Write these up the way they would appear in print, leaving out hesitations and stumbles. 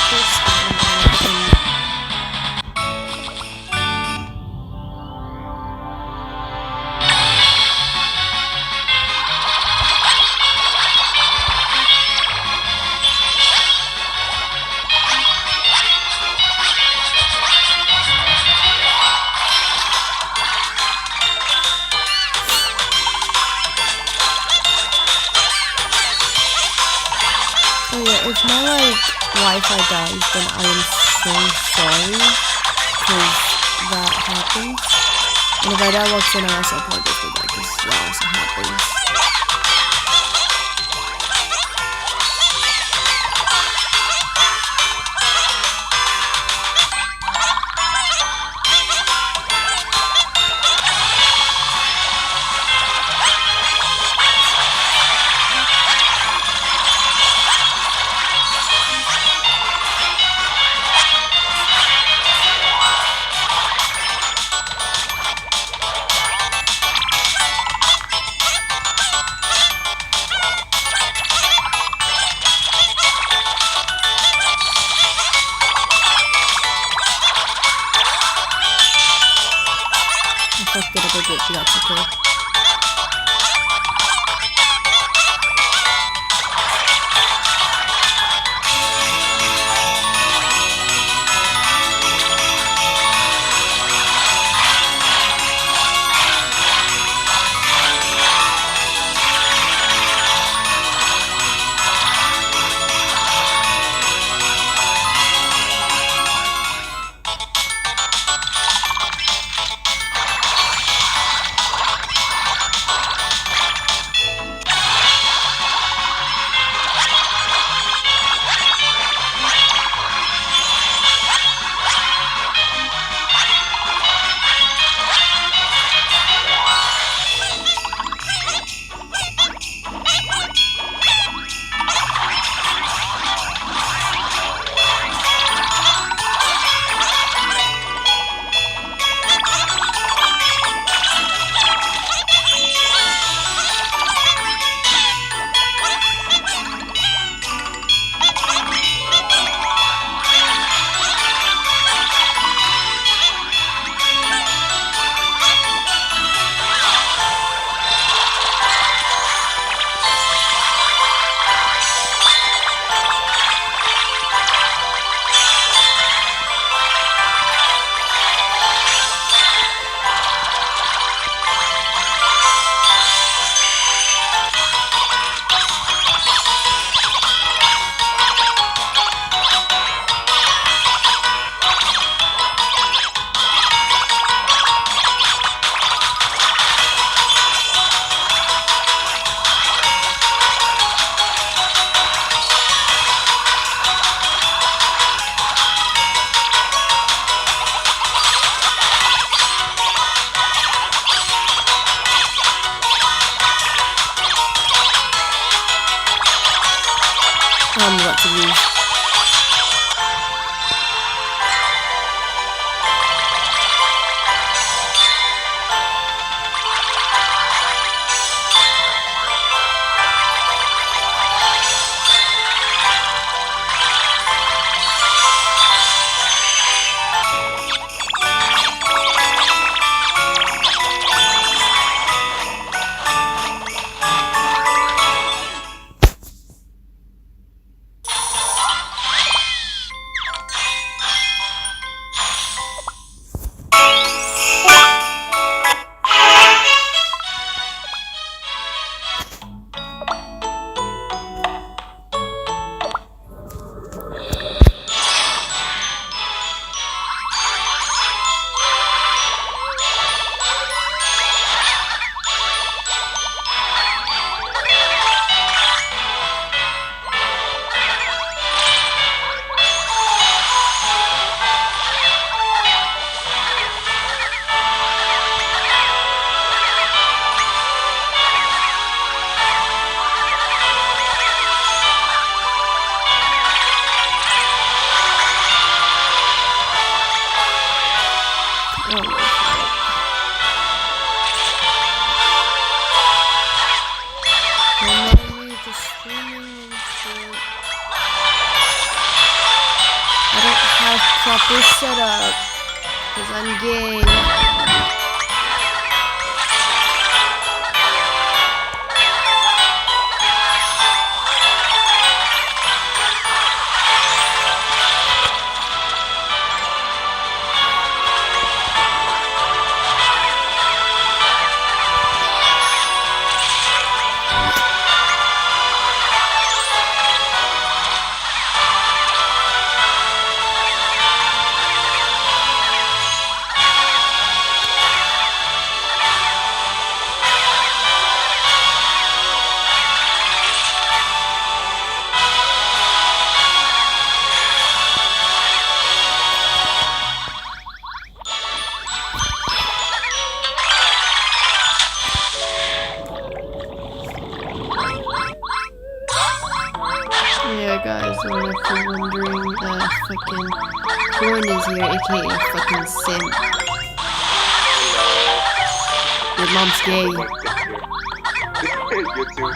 course, and oh yeah, if my Wi-Fi dies, then I am so sorry, because that happens. And if I die while then I also apologize for that, because that also happens. I fucked it up a bit, but that's okay. What to use. I don't have proper setup because I'm gay. Yeah, guys, if you're wondering, fucking Corn is here, aka fucking Simp. Your mom's gay. You too.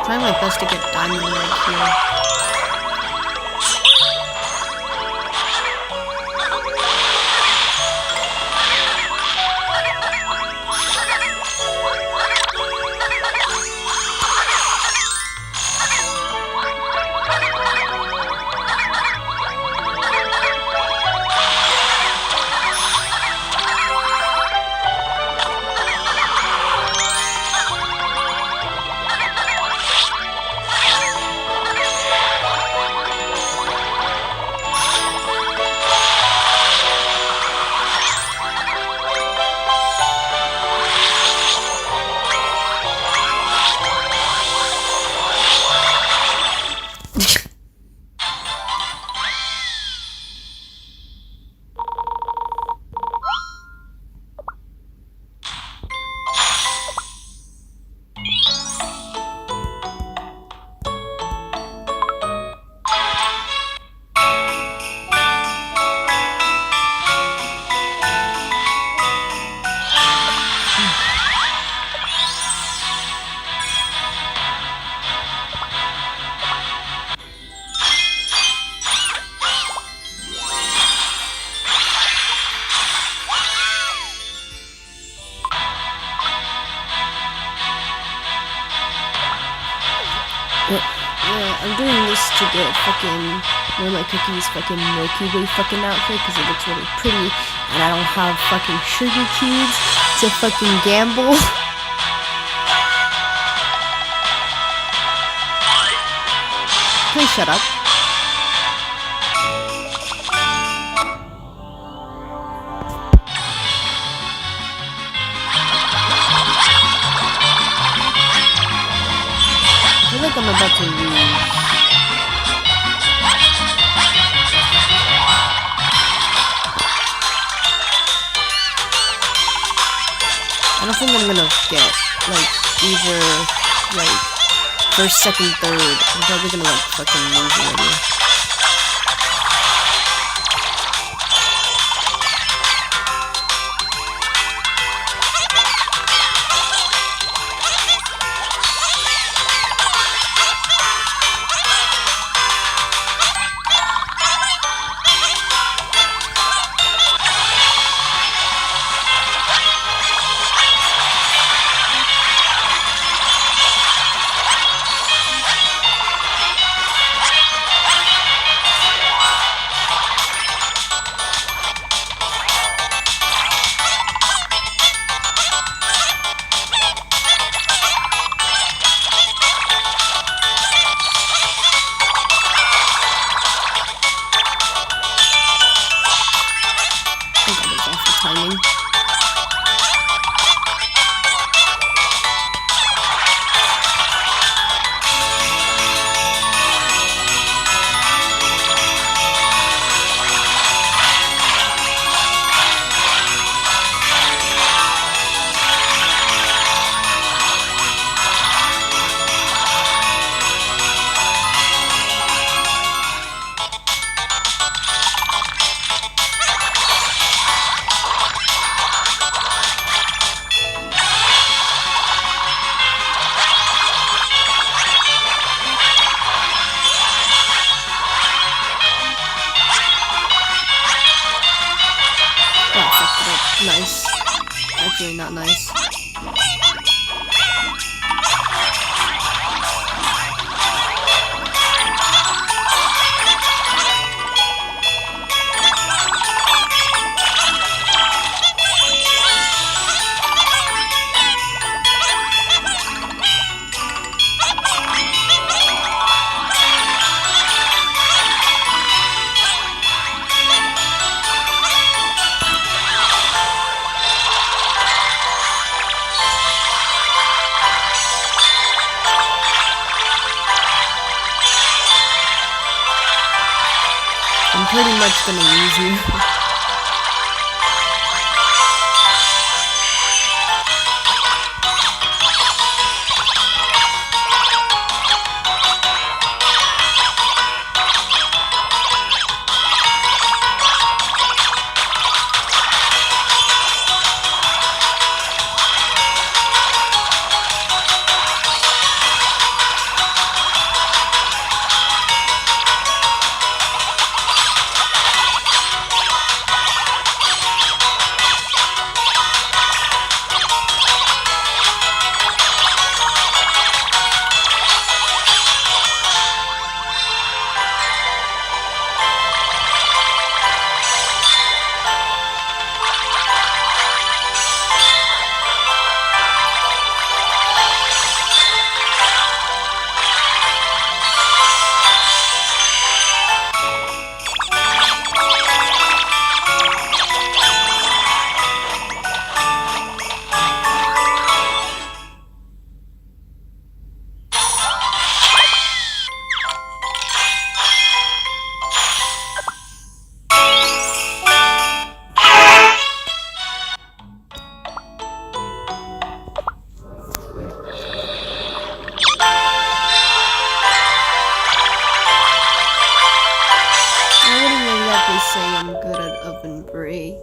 Trying my best to get diamond right here. Yeah, I'm doing this to get fucking one of my cookies fucking Milky Way fucking outfit because it looks really pretty and I don't have fucking sugar cubes to fucking gamble. Please shut up. I feel like I'm about to lose. I don't think I'm gonna get, like, either, like, first, second, third. I'm probably gonna, like, fucking lose already. Nice. Actually, not nice. I'm pretty much gonna lose you. Say I'm good at oven break.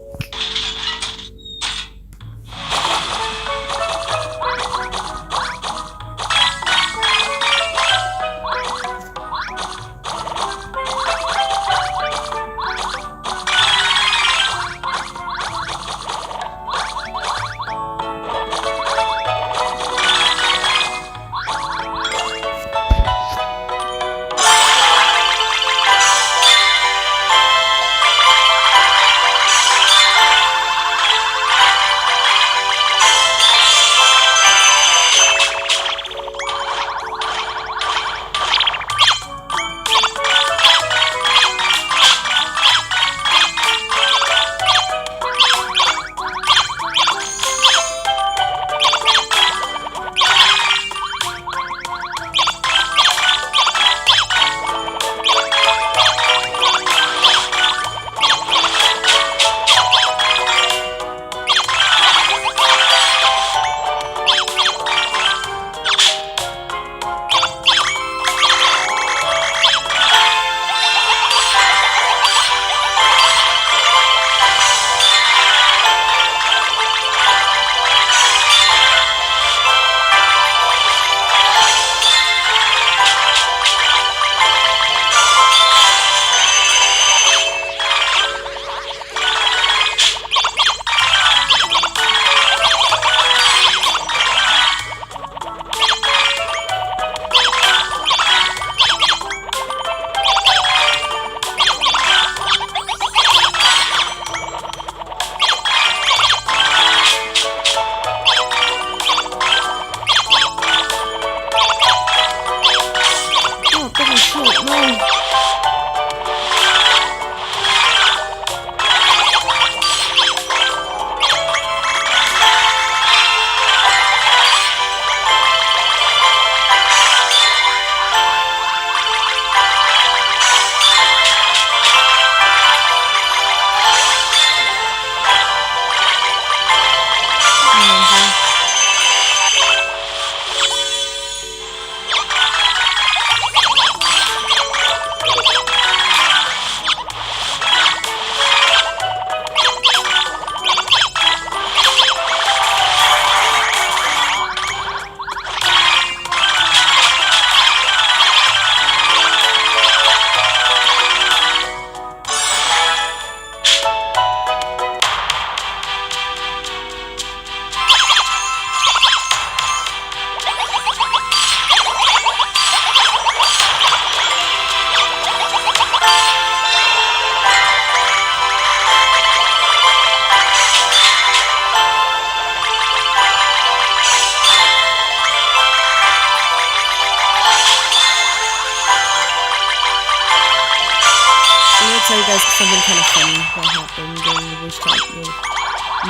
tell you guys something kind of funny that happened during the voice chat with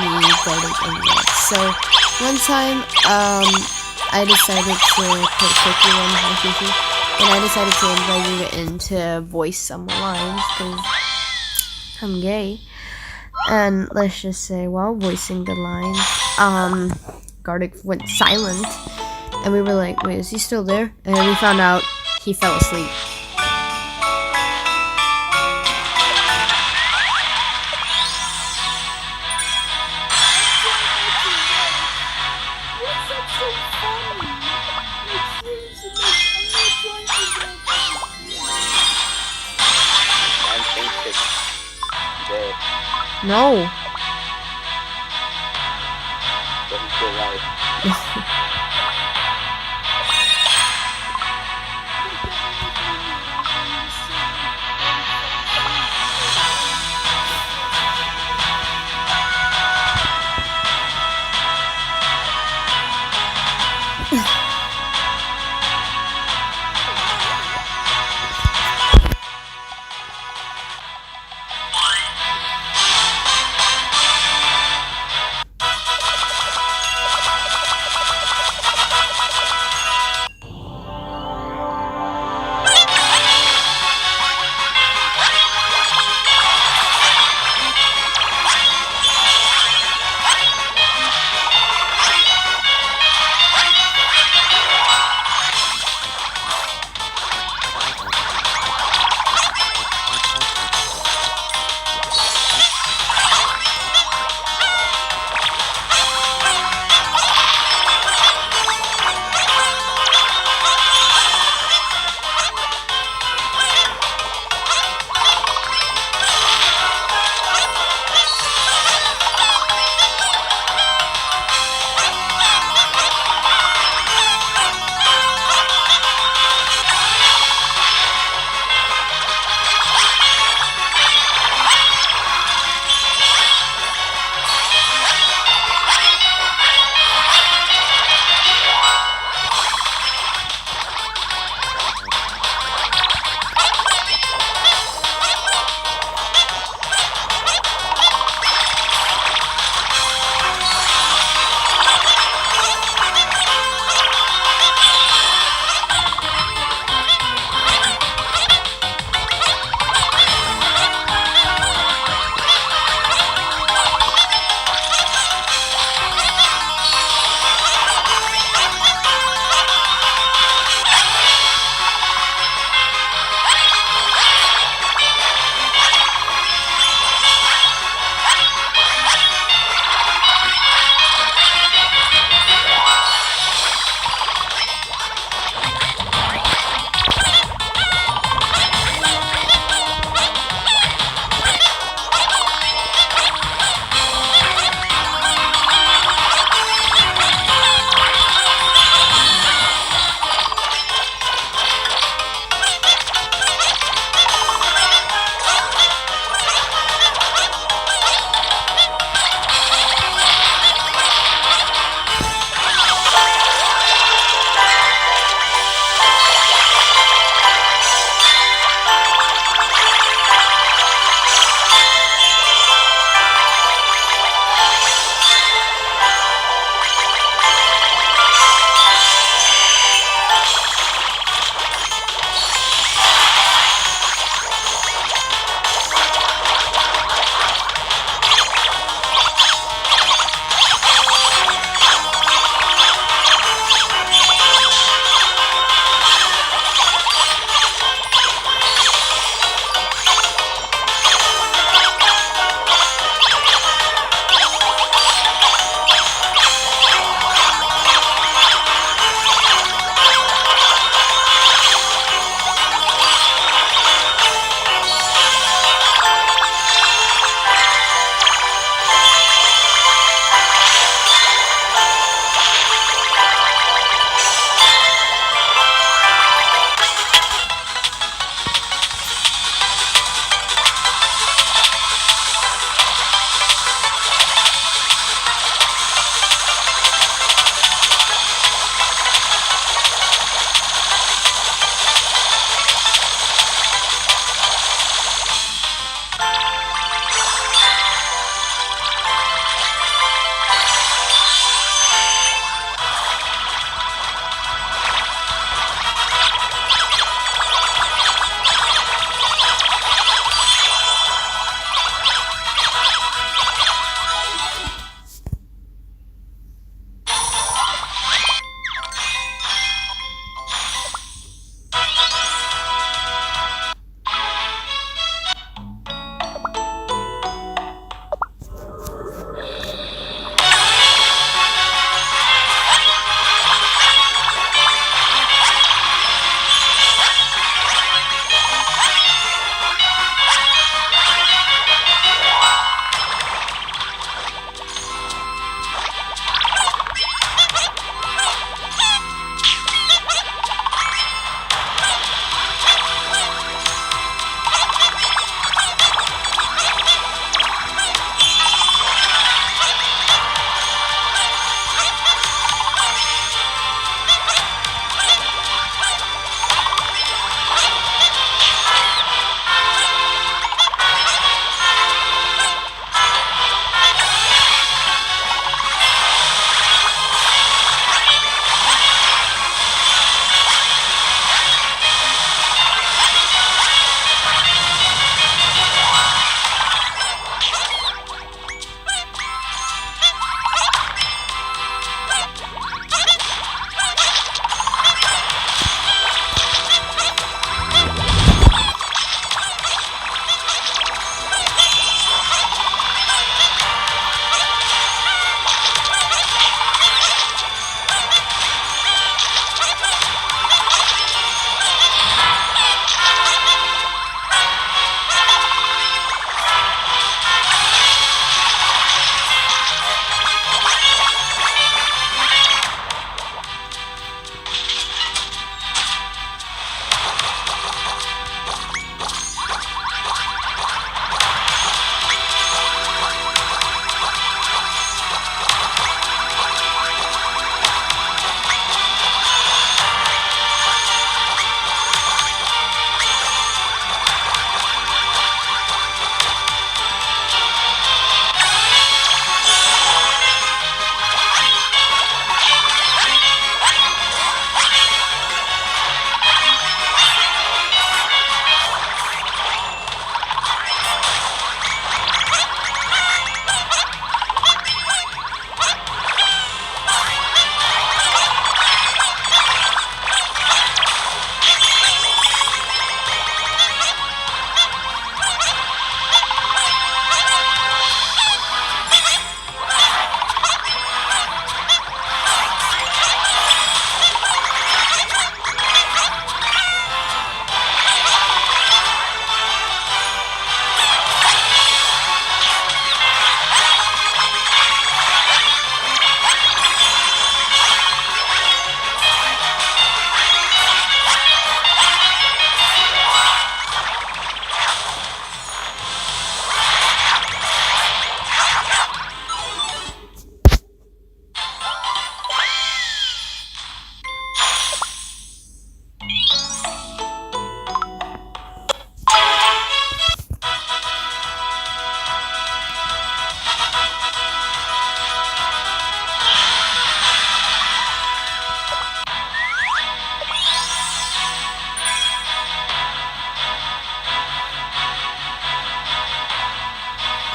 me, Garden, and Red. So, one time, I decided to put Cookie on my Fifi, and I decided to invite you in to voice some lines, because I'm gay. And let's just say, while voicing the lines, Gardic went silent, and we were like, wait, is he still there? And then we found out he fell asleep. No. But he's still alive.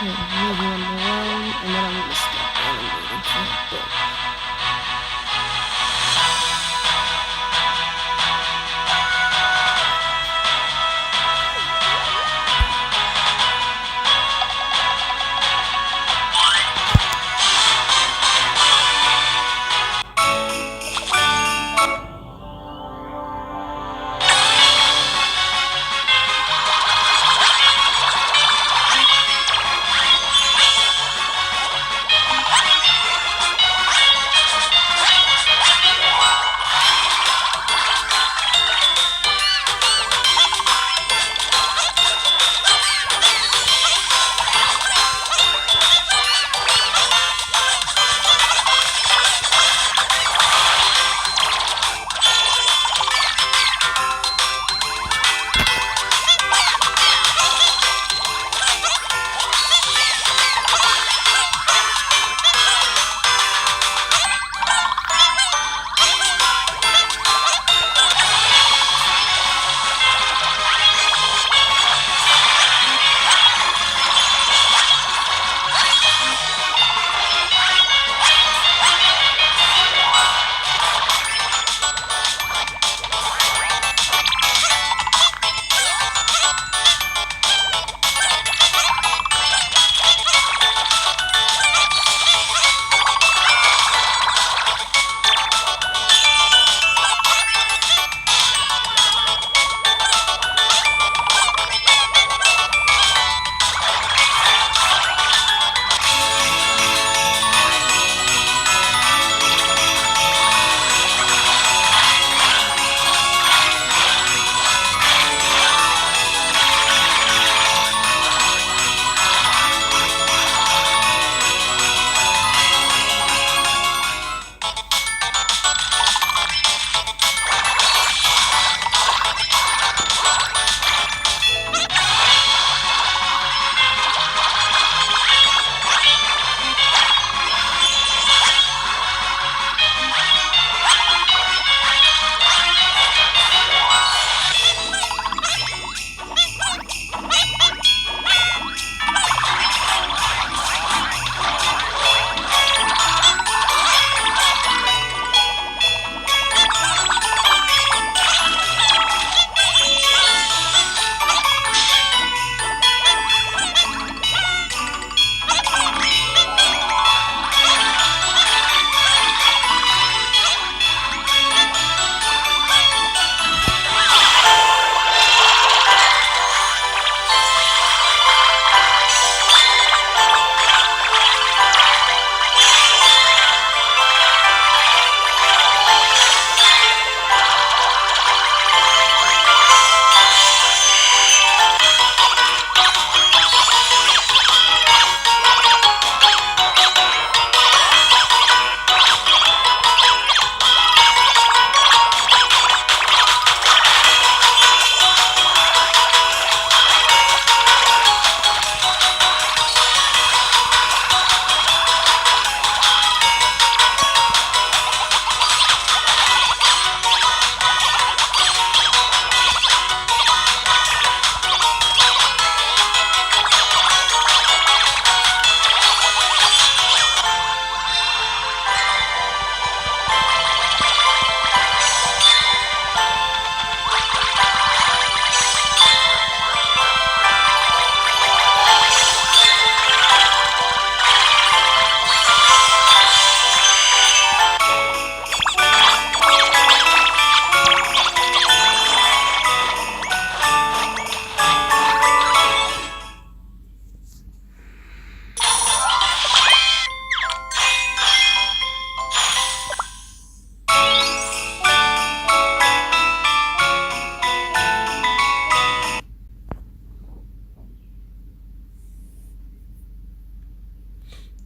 maybe one more round, and then I'm gonna stop animating for a bit.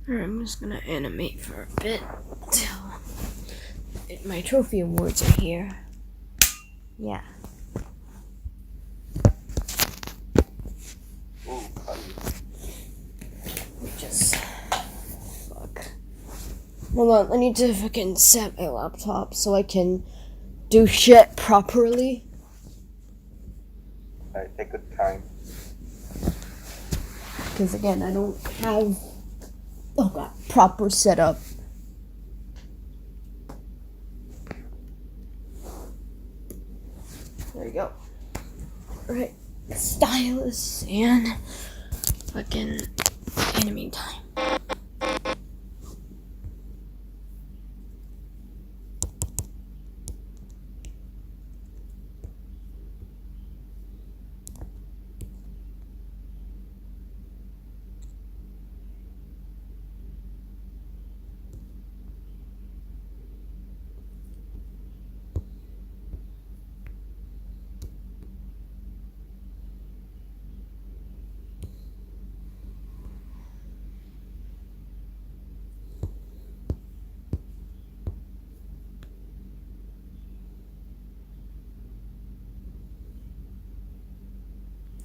Alright, I'm just gonna animate for a bit till my trophy awards are here. Yeah. Just fuck. Hold on, I need to fucking set my laptop so I can do shit properly. Alright, take good time. because again, I don't have, oh god, proper setup. There you go. Right, stylus and fucking enemy time.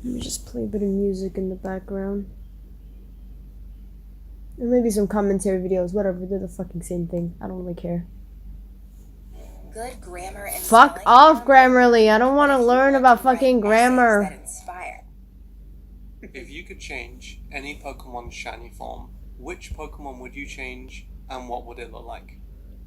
Let me just play a bit of music in the background. Or maybe some commentary videos, whatever, they're the fucking same thing. I don't really care. Good grammar and Fuck off, Grammarly. I don't want to learn about fucking grammar. If you could change any Pokemon shiny form, which Pokemon would you change and what would it look like?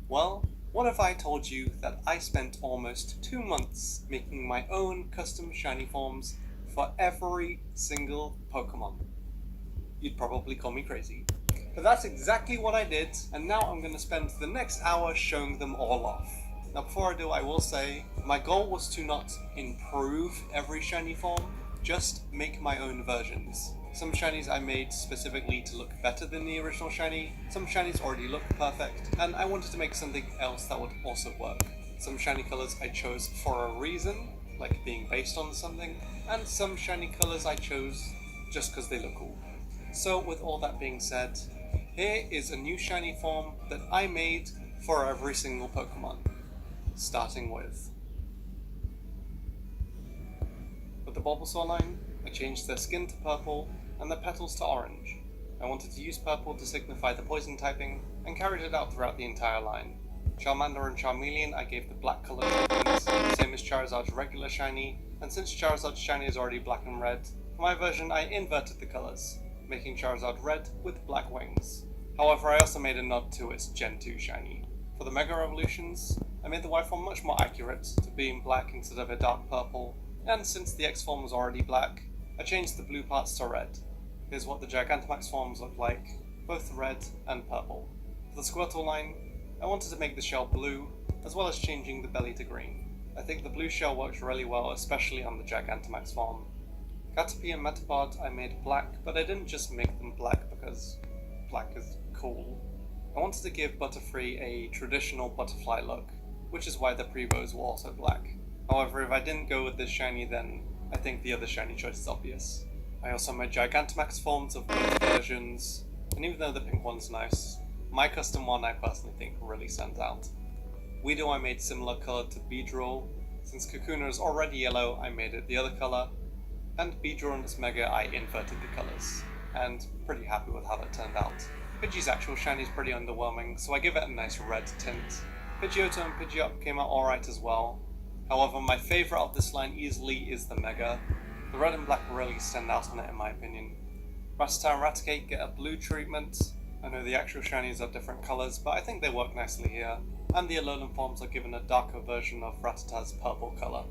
Well, what if I told you that I spent almost 2 months making my own custom shiny forms for every single Pokemon? You'd probably call me crazy. But that's exactly what I did, and now I'm going to spend the next hour showing them all off. Now before I do, I will say, my goal was to not improve every shiny form, just make my own versions. Some shinies I made specifically to look better than the original shiny, some shinies already look perfect, and I wanted to make something else that would also work. Some shiny colors I chose for a reason, like being based on something, and some shiny colors I chose just because they look cool. So with all that being said, here is a new shiny form that I made for every single Pokemon. Starting with the Bulbasaur line, I changed their skin to purple and their petals to orange. I wanted to use purple to signify the poison typing and carried it out throughout the entire line. Charmander and Charmeleon I gave the black colour treatment, same as Charizard's regular shiny, and since Charizard's shiny is already black and red, for my version I inverted the colours, making Charizard red with black wings. However, I also made a nod to its Gen 2 shiny. For the Mega Evolutions, I made the Y form much more accurate to being black instead of a dark purple, and since the X form was already black, I changed the blue parts to red. Here's what the Gigantamax forms look like, both red and purple. For the Squirtle line, I wanted to make the shell blue, as well as changing the belly to green. I think the blue shell works really well, especially on the Gigantamax form. Caterpie and Metapod I made black, but I didn't just make them black because black is cool. I wanted to give Butterfree a traditional butterfly look, which is why the Prevo's were also black. However, if I didn't go with this shiny, then I think the other shiny choice is obvious. I also made Gigantamax forms of both versions, and even though the pink one's nice, my custom one I personally think really stands out. Weedle I made similar colour to Beedrill. Since Kakuna is already yellow, I made it the other colour, and Beedrill and its Mega I inverted the colours, and pretty happy with how that turned out. Pidgey's actual shiny is pretty underwhelming, so I give it a nice red tint. Pidgeotto and Pidgeot came out alright as well. However, my favourite of this line easily is the Mega. The red and black really stand out on it in my opinion. Rattata and Raticate get a blue treatment. I know the actual shinies are different colours, but I think they work nicely here. And the Alolan forms are given a darker version of Rattata's purple colour.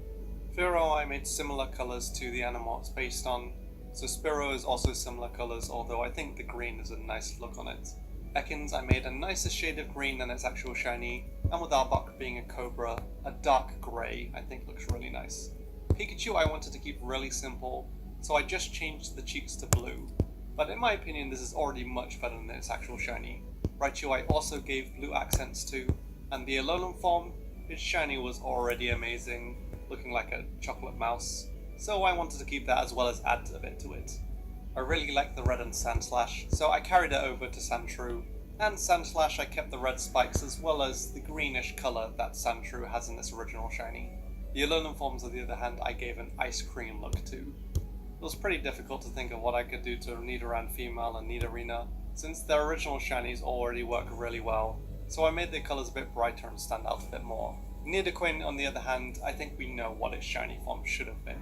Fearow I made similar colours to the animal it's based on, so Spearow is also similar colours, although I think the green is a nice look on it. Ekans I made a nicer shade of green than its actual shiny, and with Arbok being a Cobra, a dark grey I think looks really nice. Pikachu I wanted to keep really simple, so I just changed the cheeks to blue, but in my opinion this is already much better than its actual shiny. Raichu I also gave blue accents to, and the Alolan form, its shiny was already amazing, looking like a chocolate mouse, so I wanted to keep that as well as add a bit to it. I really like the red and Sandslash, so I carried it over to Sandshrew, and Sandslash I kept the red spikes as well as the greenish colour that Sandshrew has in its original shiny. The Alolan forms on the other hand I gave an ice cream look to. It was pretty difficult to think of what I could do to Nidoran Female and Nidorina, since their original shinies already work really well, so I made their colours a bit brighter and stand out a bit more. Nidoqueen on the other hand, I think we know what its shiny form should have been.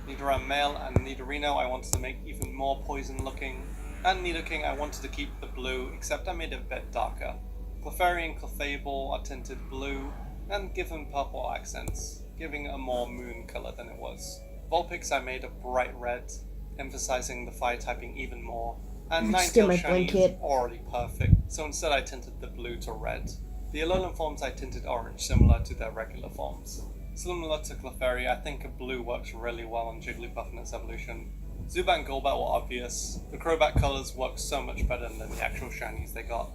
Nidoran Male and Nidorino I wanted to make even more poison looking, and Nidoking I wanted to keep the blue, except I made it a bit darker. Clefairy and Clefable are tinted blue, and given purple accents, giving it a more moon colour than it was. Vulpix I made a bright red, emphasizing the fire typing even more, and Still Ninetale my Shiny is blanket. already perfect, so instead I tinted the blue to red. The Alolan forms I tinted orange, similar to their regular forms. Similar to Clefairy, I think a blue works really well on Jigglypuff in its evolution. Zubat and Golbat were obvious. The Crobat colours work so much better than the actual shinies they got.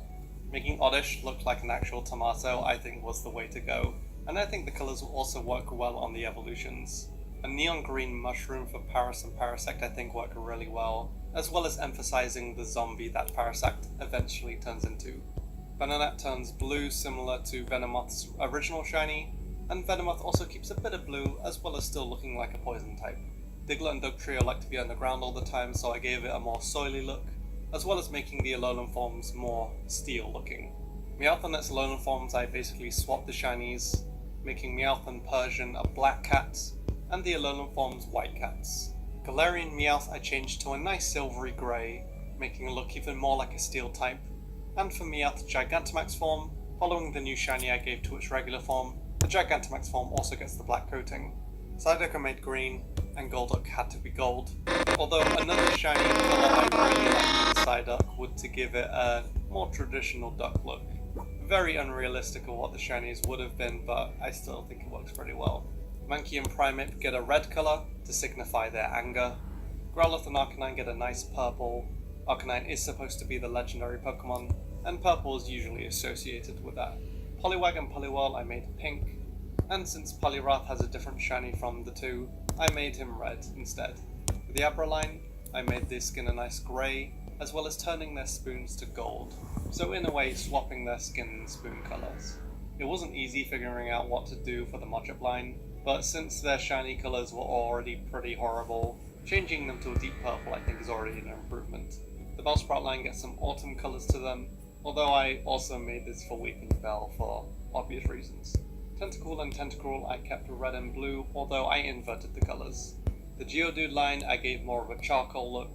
Making Oddish look like an actual tomato I think was the way to go, and I think the colours will also work well on the evolutions. A neon green mushroom for Paras and Parasect I think work really well, as well as emphasizing the zombie that Parasect eventually turns into. Venonat turns blue similar to Venomoth's original shiny, and Venomoth also keeps a bit of blue as well as still looking like a poison type. Diglett and Dugtrio like to be underground all the time, so I gave it a more soily look, as well as making the Alolan forms more steel looking. Meowth and its Alolan forms I basically swapped the shinies, making Meowth and Persian a black cat, and the Alolan forms white cats. Galarian Meowth I changed to a nice silvery grey, making it look even more like a steel type, and for Meowth's Gigantamax form, following the new shiny I gave to its regular form, the Gigantamax form also gets the black coating. Psyduck I made green, and Golduck had to be gold, although another shiny colour I really liked in Psyduck would to give it a more traditional duck look. Very unrealistic of what the shinies would have been, but I still think it works pretty well. Mankey and Primeape get a red colour to signify their anger. Growlithe and Arcanine get a nice purple. Arcanine is supposed to be the legendary Pokemon, and purple is usually associated with that. Poliwag and Poliwhirl I made pink, and since Poliwrath has a different shiny from the two, I made him red instead. For the Abraline, I made their skin a nice grey, as well as turning their spoons to gold, so in a way swapping their skin and spoon colours. It wasn't easy figuring out what to do for the Mudkip line, but since their shiny colours were already pretty horrible, changing them to a deep purple I think is already an improvement. The Bellsprout line gets some autumn colours to them, although I also made this for Weeping Bell for obvious reasons. Tentacool and Tentacruel I kept red and blue, although I inverted the colours. The Geodude line I gave more of a charcoal look,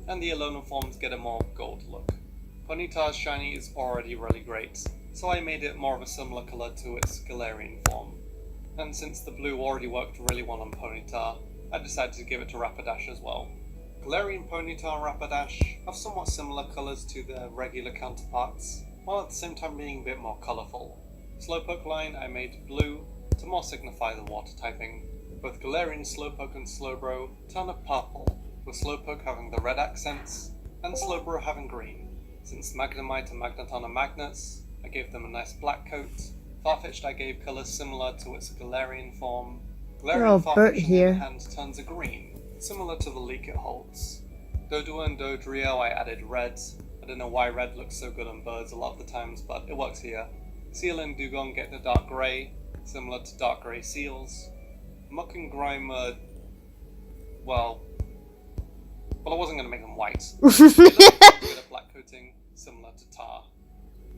and the Alolan forms get a more gold look. Ponyta's shiny is already really great, so I made it more of a similar colour to its Galarian form. And since the blue already worked really well on Ponyta, I decided to give it to Rapidash as well. Galarian Ponyta and Rapidash have somewhat similar colours to their regular counterparts, while at the same time being a bit more colourful. Slowpoke line I made blue to more signify the water typing. Both Galarian Slowpoke and Slowbro turn a purple, with Slowpoke having the red accents, and Slowbro having green. Since Magnemite and Magneton are magnets, I gave them a nice black coat. Farfetch'd I gave colours similar to its Galarian form. Galarian Bert Farfetch'd here. on the other hand turns a green, similar to the leak it holds. Doduo and Dodrio I added red. I don't know why red looks so good on birds a lot of the times, but it works here. Seal and Dugong get the dark grey, similar to dark grey seals. Muck and Grimer, well, I wasn't going to make them white. Get a black coating, similar to tar.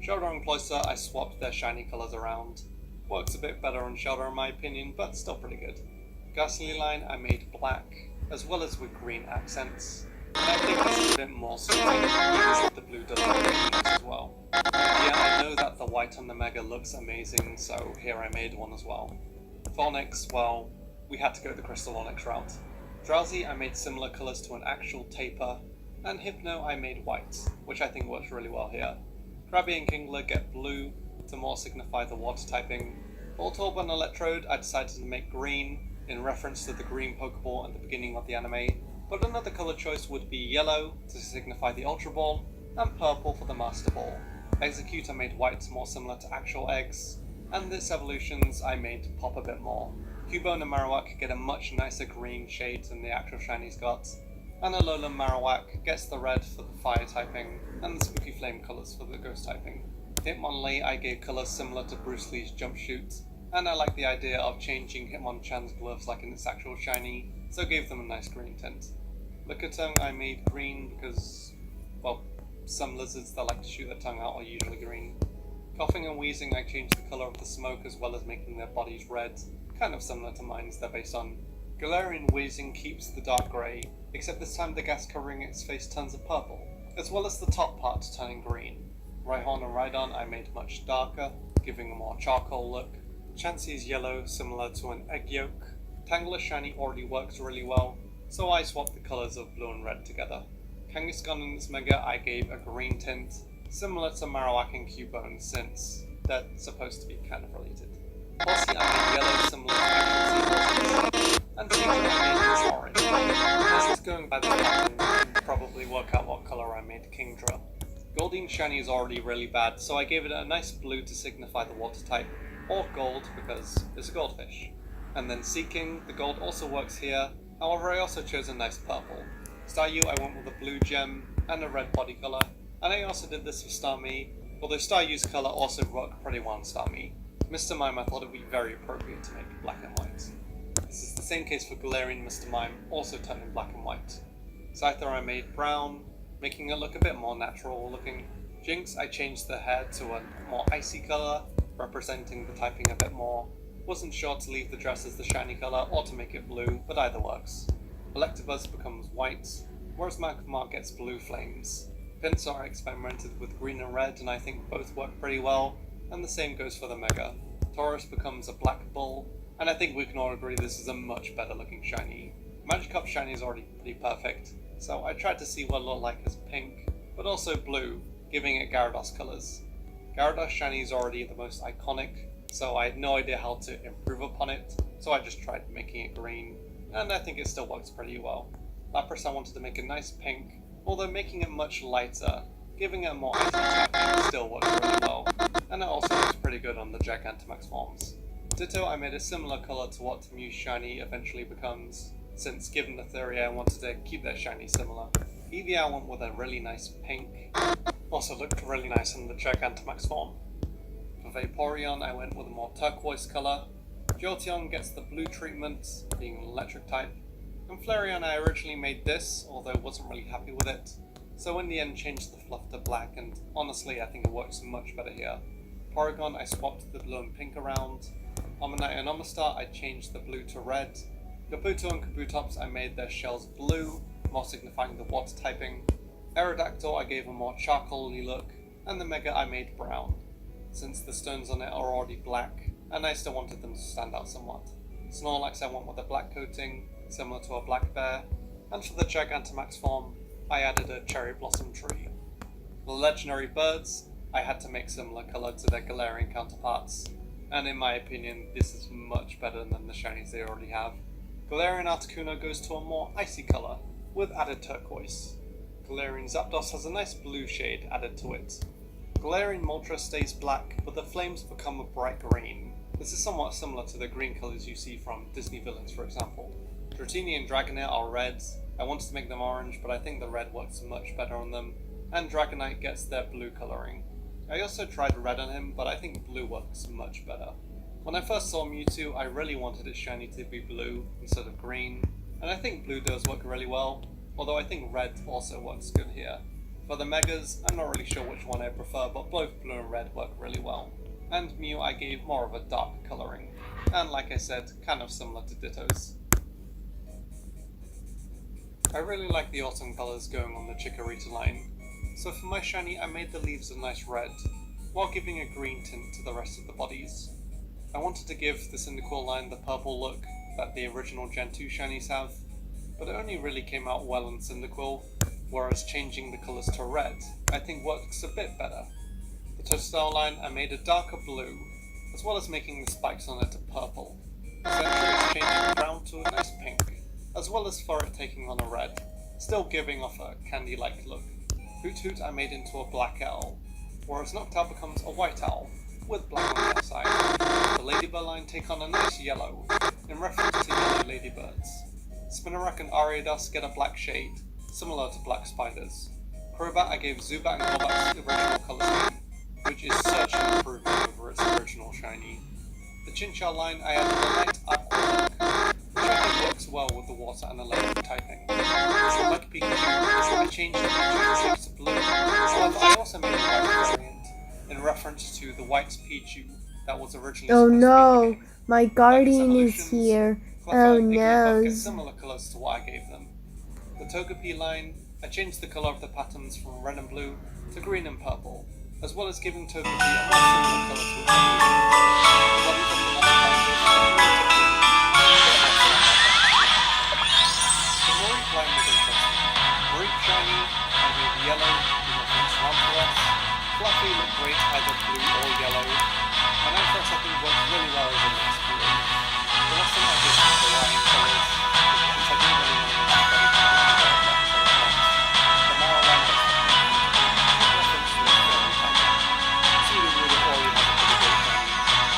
Shelter and Cloyster, I swapped their shiny colours around. Works a bit better on Shelter in my opinion, but still pretty good. Ghastly line I made black, as well as with green accents. And I think this is a bit more suited because the blue does look really nice as well. Yeah, I know that the white on the Mega looks amazing, so here I made one as well. For Onyx, well, we had to go the Crystal Onyx route. Drowsy I made similar colours to an actual taper, and Hypno I made white, which I think works really well here. Krabby and Kingler get blue to more signify the water typing. Voltorb and Electrode I decided to make green, in reference to the green Pokeball at the beginning of the anime, but another colour choice would be yellow to signify the Ultra Ball, and purple for the Master Ball. Execute I made white more similar to actual eggs, and its evolutions I made pop a bit more. Cubone and Marowak get a much nicer green shade than the actual shinies got, and Alolan Marowak gets the red for the fire typing, and the spooky flame colours for the ghost typing. Hitmonlee I gave colours similar to Bruce Lee's Jumpsuit, and I like the idea of changing Hitmonchan's gloves like in its actual shiny, so gave them a nice green tint. Lickitung I made green because, well, some lizards that like to shoot their tongue out are usually green. Coughing and Wheezing I changed the colour of the smoke as well as making their bodies red, kind of similar to mine as they're based on Galarian Weezing keeps the dark grey, except this time the gas covering its face turns a purple, as well as the top part turning green. Rhyhorn and Rhydon I made much darker, giving a more charcoal look. Chansey's yellow, similar to an egg yolk. Tangler Shiny already works really well, so I swapped the colours of blue and red together. Kangaskhan in its Mega I gave a green tint, similar to Marowak and Cubone since they're supposed to be kind of related. Horsey I made yellow, similar to actual seahorses, and Pikachu I made orange. And going by the pattern, you can probably work out what colour I made Kingdra. Goldeen Shiny is already really bad, so I gave it a nice blue to signify the water type, or gold because it's a goldfish. And then Seeking, the gold also works here, however I also chose a nice purple. Staryu I went with a blue gem and a red body colour, and I also did this for Starmie, although Staryu's colour also worked pretty well on Starmie. Mr. Mime I thought it would be very appropriate to make black and white. This is the same case for Galarian Mr. Mime, also turning black and white. Scyther I made brown, making it look a bit more natural looking. Jinx I changed the hair to a more icy colour, representing the typing a bit more. Wasn't sure to leave the dress as the shiny colour or to make it blue, but either works. Electabuzz becomes white, whereas Magmar gets blue flames. Pinsir I experimented with green and red, and I think both work pretty well, and the same goes for the Mega. Taurus becomes a black bull, and I think we can all agree this is a much better looking shiny. Magikarp shiny is already pretty perfect, so I tried to see what it looked like as pink, but also blue, giving it Gyarados colours. Gyarados shiny is already the most iconic, so I had no idea how to improve upon it, so I just tried making it green, and I think it still works pretty well. Lapras I wanted to make a nice pink, although making it much lighter, giving it a more icy typing still works really well, and it also looks pretty good on the Gigantamax forms. Ditto I made a similar colour to what Mew shiny eventually becomes, since given the theory I wanted to keep their shiny similar. Eevee I went with a really nice pink, also looked really nice in the Gigantamax form. For Vaporeon I went with a more turquoise colour. Jolteon gets the blue treatment, being an electric type, and Flareon I originally made this, although wasn't really happy with it, so in the end changed the fluff to black, and honestly I think it works much better here. Porygon I swapped the blue and pink around. Omanyte and Omastar I changed the blue to red. Kabuto and Kabutops I made their shells blue, more signifying the water typing. Aerodactyl I gave a more charcoal-y look, and the Mega I made brown, since the stones on it are already black, and I still wanted them to stand out somewhat. Snorlax I went with a black coating, similar to a black bear, and for the Gigantamax form, I added a cherry blossom tree. The legendary birds, I had to make similar colour to their Galarian counterparts, and in my opinion, this is much better than the shinies they already have. Galarian Articuno goes to a more icy colour, with added turquoise. Galarian Zapdos has a nice blue shade added to it. Galarian Moltres stays black, but the flames become a bright green. This is somewhat similar to the green colours you see from Disney villains, for example. Dratini and Dragonite are reds. I wanted to make them orange, but I think the red works much better on them, and Dragonite gets their blue colouring. I also tried red on him, but I think blue works much better. When I first saw Mewtwo, I really wanted its shiny to be blue instead of green, and I think blue does work really well, although I think red also works good here. For the Megas, I'm not really sure which one I prefer, but both blue and red work really well. And Mew I gave more of a dark colouring, and like I said, kind of similar to Ditto's. I really like the autumn colours going on the Chikorita line, so for my shiny I made the leaves a nice red, while giving a green tint to the rest of the bodies. I wanted to give the Cyndaquil line the purple look that the original Gen 2 shinies have, but it only really came out well in Cyndaquil, whereas changing the colours to red I think works a bit better. The Totodile line I made a darker blue, as well as making the spikes on it a purple. Essentially changing brown to a nice pink, as well as for it taking on a red, still giving off a candy-like look. Hoot Hoot I made into a black owl, whereas Noctowl becomes a white owl, with black on the outside. The Ladybird line take on a nice yellow, in reference to yellow ladybirds. Spinarak and Ariados get a black shade, similar to black spiders. Crobat I gave Zubat and Golbat's original colour scheme, which is such an improvement over its original shiny. The Chinchou line I added a light aqua look, which I think works well with the water and electric typing. Like Pikachu, I changed the Pichu shapes to blue, however I also made a white variant, in reference to the white Pichu that was originally Oh supposed to be in the no, game. my Like its guardian is evolutions, here. Oh, and Igglybuff get no. similar colours to what I gave them. The Togepi line, I changed the colour of the patterns from red and blue to green and purple, as well as giving Togepi a more similar colour to its evolution. The bodies of the Mareep line was interesting. Mareep Shiny, I gave yellow, in reference to Ampharos. Fluffy looked great either blue or yellow, and Ampharos I think worked really well as a mixed blue. The rest of my business were white colours, since I didn't really want to make anybody completely dark like the Mara line was in reference to its fairy type. Sudowoodo already has a pretty great shiny,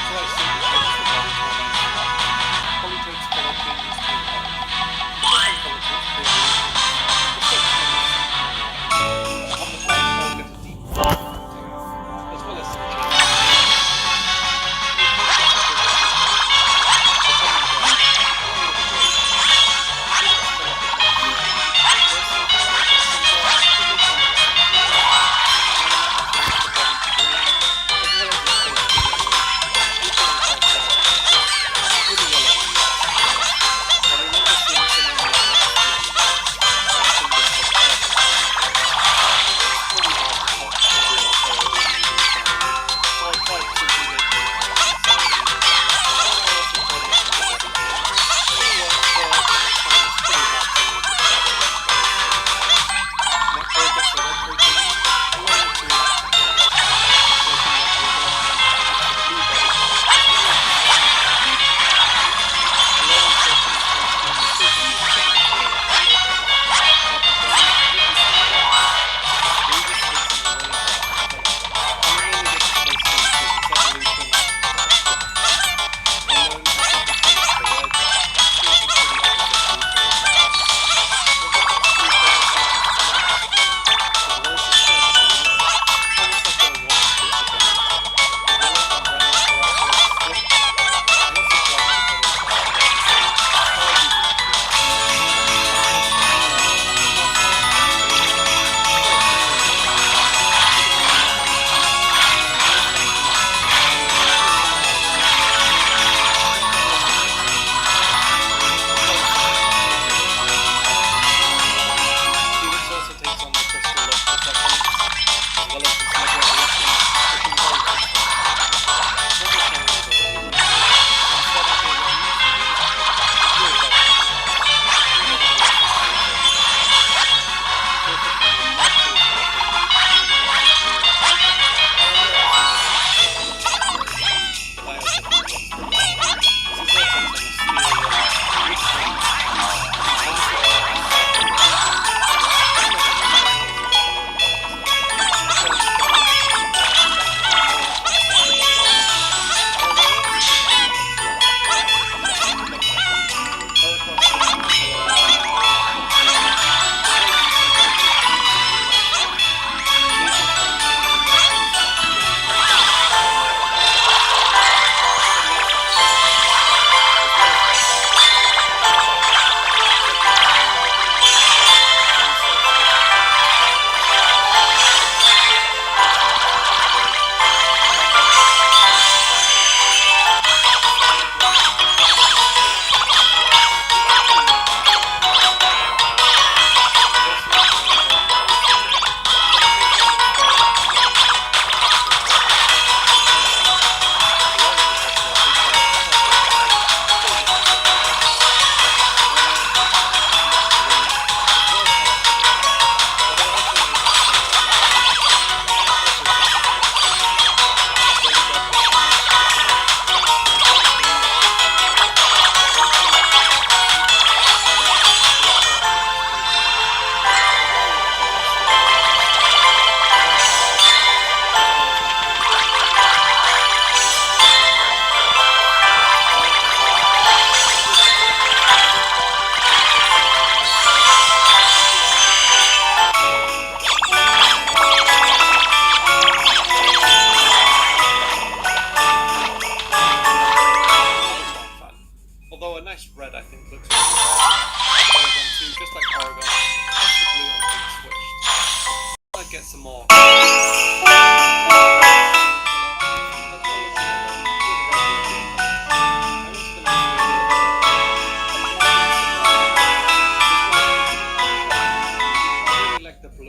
so I simply changed the body to a nice black. Politoed's colour changes to an orange. Different colour to its pre-evolution. The six colours on the flank all get a deep purple coating, as well as some changes.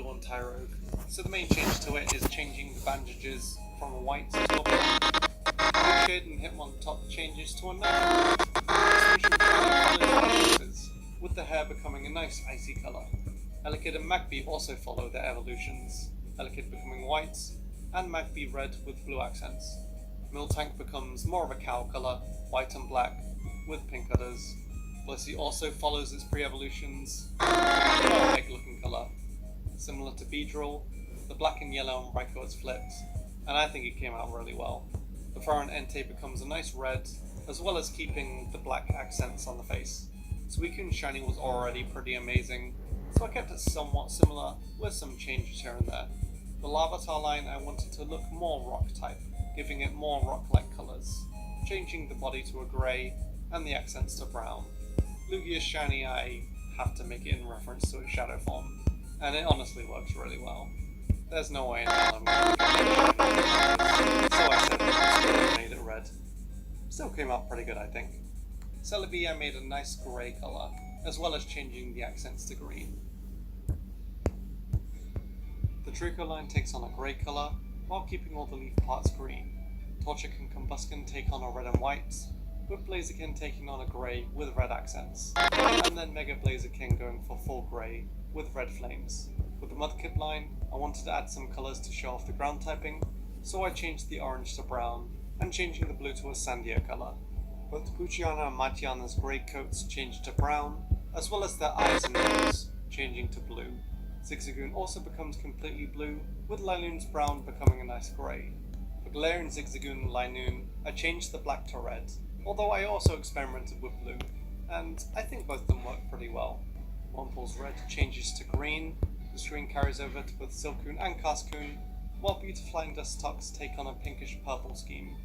blue on Tyrogue. So the main change to it is changing the bandages from a white to a black. The shade and Hitmontop changes to a nice colours, with the hair becoming a nice icy colour. Elekid and Magpie also follow their evolutions, Elekid becoming white, and Magpie red with blue accents. Miltank becomes more of a cow colour, white and black, with pink udders. Blissey also follows its pre-evolutions, more egg-looking colour. Similar to Beedrill, the black and yellow on Raikou is flipped, and I think it came out really well. The fur on Entei becomes a nice red, as well as keeping the black accents on the face. Suicune's shiny was already pretty amazing, so I kept it somewhat similar, with some changes here and there. The Larvitar line I wanted to look more rock type, giving it more rock-like colours, changing the body to a grey, and the accents to brown. Lugia's shiny I have to make it in reference to its shadow form, and it honestly works really well. There's no way in hell I'm going to get it, so I said I made it red. Still came out pretty good, I think. Celebi I made a nice grey colour, as well as changing the accents to green. The Trico line takes on a grey colour, while keeping all the leaf parts green. Torchic and Combusken take on a red and white, with Blaziken taking on a grey with red accents, and then Mega Blaziken going for full grey with red flames. With the Mudkip line, I wanted to add some colours to show off the ground typing, so I changed the orange to brown, and changing the blue to a sandier colour. Both Poochyena and Matiana's grey coats changed to brown, as well as their eyes and nose changing to blue. Zigzagoon also becomes completely blue, with Linoon's brown becoming a nice grey. For Galarian, Zigzagoon and Linoon, I changed the black to red, although I also experimented with blue, and I think both of them work pretty well. Wurmple's red changes to green, the screen carries over to both Silcoon and Cascoon, while Beautifly and Dustox take on a pinkish purple scheme.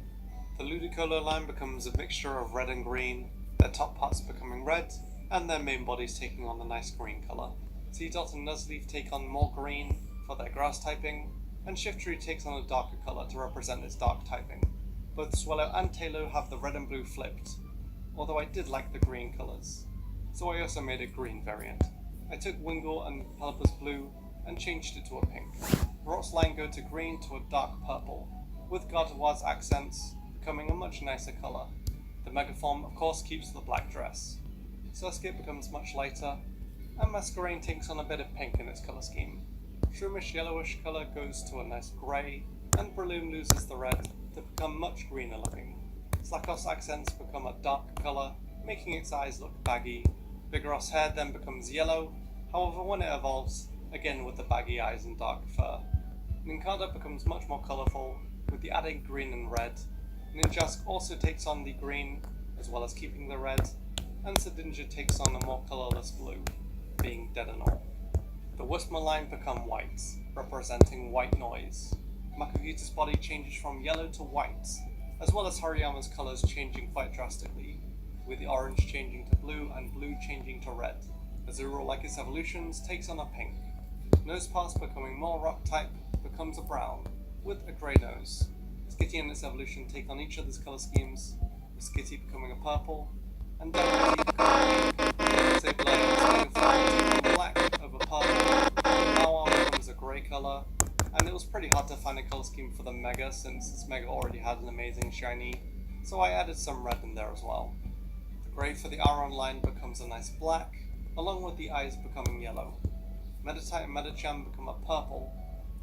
The Ludicolo line becomes a mixture of red and green, their top parts becoming red, and their main bodies taking on a nice green colour. Seedot and Nuzleaf take on more green for their grass typing, and Shiftry takes on a darker colour to represent its dark typing. Both Swallow and Taillow have the red and blue flipped, although I did like the green colours, so I also made a green variant. I took Wingull and Pelipper's blue and changed it to a pink. Rot's line go to green to a dark purple, with Gardevoir's accents becoming a much nicer colour. The Megaform of course keeps the black dress. Surskit becomes much lighter, and Masquerain takes on a bit of pink in its colour scheme. Shroomish yellowish colour goes to a nice grey, and Breloom loses the red to become much greener looking. Slakos accents become a dark colour, making its eyes look baggy. Vigoroth's hair then becomes yellow, however when it evolves, again with the baggy eyes and dark fur. Nincada becomes much more colourful, with the added green and red. Ninjask also takes on the green, as well as keeping the red, and Sedinja takes on a more colourless blue, being dead and all. The Whisper line become white, representing white noise. Makugita's body changes from yellow to white, as well as Hariyama's colours changing quite drastically, with the orange changing to blue and blue changing to red. Azurill, like its evolutions, takes on a pink. Nosepass, becoming more rock type, becomes a brown, with a grey nose. Skitty and its evolution take on each other's colour schemes, with Skitty becoming a purple, and Delphi becoming pink. Sableye taking black over purple, Mawar becomes a grey colour, and it was pretty hard to find a colour scheme for the Mega since its Mega already had an amazing shiny, so I added some red in there as well. The grey for the Aron line becomes a nice black, along with the eyes becoming yellow. Meditite and Medicham become a purple,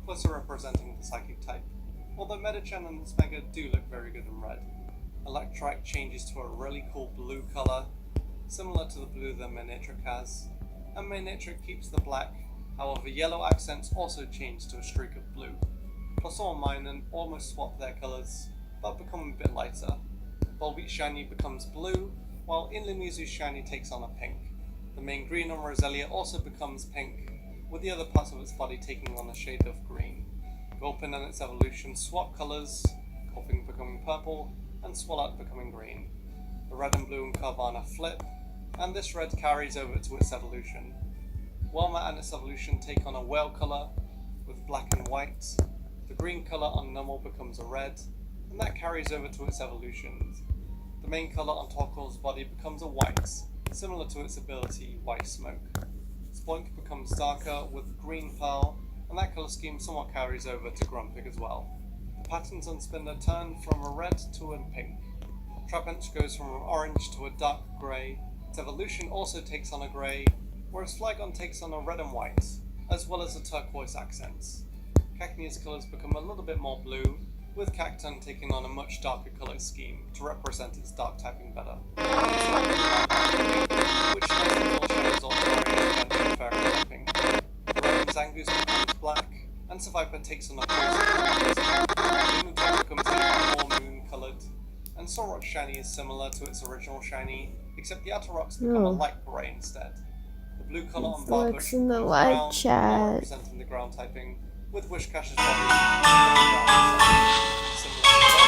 closer representing the Psychic type, although Medicham and its Mega do look very good in red. Electrike changes to a really cool blue colour, similar to the blue that Manectric has, and Manectric keeps the black, however yellow accents also change to a streak of blue. Plusle and Minun almost swap their colours, but become a bit lighter. Volbeat shiny becomes blue, while Inlimizu's shiny takes on a pink. The main green on Roselia also becomes pink, with the other parts of its body taking on a shade of green. Gulpin and its evolution swap colours, Gulpin becoming purple, and Swallow becoming green. The red and blue in Carvana flip, and this red carries over to its evolution. Wilma and its evolution take on a whale colour, with black and white. The green colour on Numel becomes a red, and that carries over to its evolutions. The main colour on Torkoal's body becomes a white, similar to its ability White Smoke. Spoink becomes darker with green pearl, and that colour scheme somewhat carries over to Grumpig as well. The patterns on Spinner turn from a red to a pink. Trapinch goes from an orange to a dark grey. Its evolution also takes on a grey, whereas Flygon takes on a red and white, as well as a turquoise accents. Cacnea's colours become a little bit more blue, with Cacturn taking on a much darker colour scheme to represent its dark typing better. Which shows all the fairy typing. The red and Zangoose becomes black, and Seviper takes on a poison colour. Lunatic becomes even more moon coloured, and Solrock's shiny is similar to its original shiny, except the outer rocks become a light grey instead. The blue colour on Barbush Alex in the becomes live brown, chat. representing the ground typing, with Wishcash's body similar to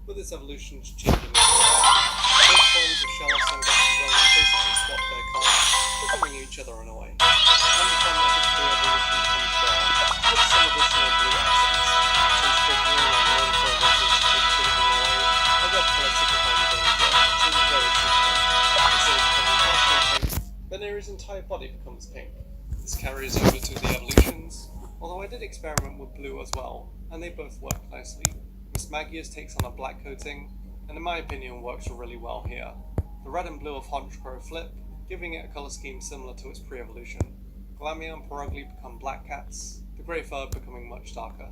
with its evolutions changing over time. Both forms of shell are sunglasses only basically swap their colours, becoming each other in a way. Understand that its pre-evolution becomes brown, with some additional blue accents. Since figuring and known for a weapon to take children away, a red colour signifying danger seems very suitable. Instead of becoming partially pink, Veneri's entire body becomes pink. This carries over to the evolutions, although I did experiment with blue as well, and they both work nicely. Miss Magia's takes on a black coating, and in my opinion works really well here. The red and blue of Honchcrow flip, giving it a colour scheme similar to its pre-evolution. Glamia and Perugly become black cats, the grey fur becoming much darker.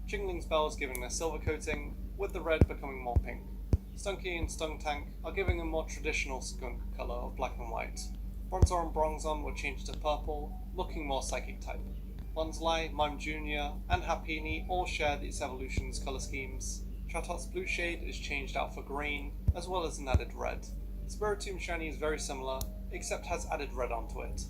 Chingling's bells giving their silver coating, with the red becoming more pink. Stunky and Stuntank are giving a more traditional skunk colour of black and white. Bronzor and Bronzon were changed to purple, looking more psychic type. Lunslai, Mime Jr., and Happini all share these evolution's colour schemes. Chatot's blue shade is changed out for green, as well as an added red. Spiritomb Shiny is very similar, except has added red onto it.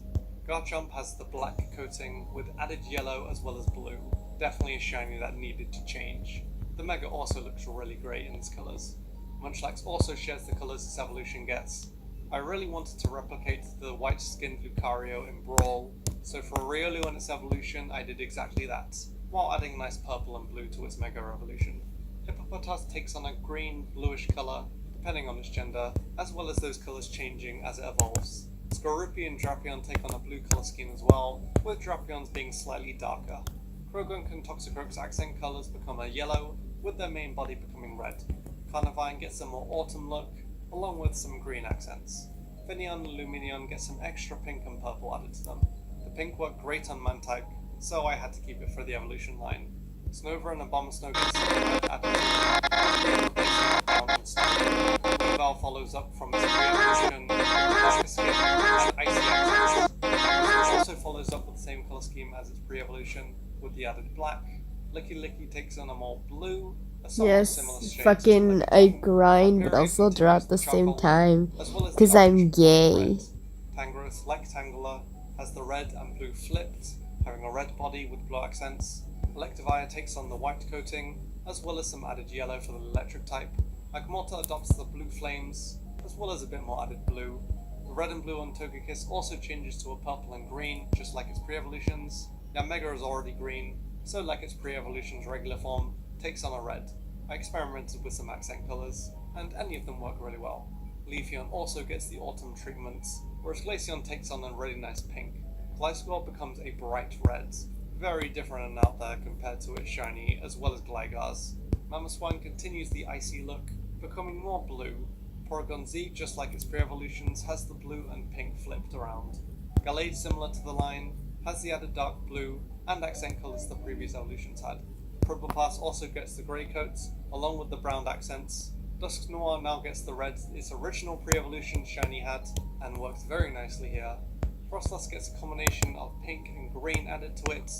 Garchomp has the black coating with added yellow as well as blue. Definitely a shiny that needed to change. The Mega also looks really great in its colours. Munchlax also shares the colours its evolution gets. I really wanted to replicate the white-skinned Lucario in Brawl, so for Riolu and its evolution I did exactly that, while adding a nice purple and blue to its Mega evolution. Hippopotas takes on a green-bluish colour, depending on its gender, as well as those colours changing as it evolves. Skorupi and Drapion take on a blue colour scheme as well, with Drapion's being slightly darker. Krogunk and Toxicroak's accent colours become a yellow, with their main body becoming red. Carnivine gets a more autumn look, along with some green accents. Finneon and Luminion get some extra pink and purple added to them. The pink worked great on Mantag, so I had to keep it for the evolution line. Snova and Abomasnow get some red added to them, brown and stone. Weavile follows up from its pre-evolution, darker skin and icy accents. It also follows up with the same colour scheme as its pre-evolution, with the added black. Licky Licky takes on a more blue, Yes, fucking I grind but also draw at the same time, because I'm gay. Tangrowth, like Tangela, has the red and blue flipped, having a red body with blue accents. Electivire takes on the white coating, as well as some added yellow for the electric type. Agmorta adopts the blue flames, as well as a bit more added blue. The red and blue on Togekiss also changes to a purple and green, just like its pre-evolutions. Mega is already green, so like its pre-evolution's regular form, takes on a red. I experimented with some accent colours, and any of them work really well. Leafeon also gets the autumn treatments, whereas Glaceon takes on a really nice pink. Gliscor becomes a bright red, very different and out there compared to its shiny, as well as Gligar's. Mamoswine continues the icy look, becoming more blue. Porygon Z, just like its pre-evolutions, has the blue and pink flipped around. Gallade, similar to the line, has the added dark blue and accent colours the previous evolutions had. Probopass also gets the grey coats, along with the brown accents. Dusk Noir now gets the red its original pre-evolution shiny had, and works very nicely here. Frostlass gets a combination of pink and green added to it.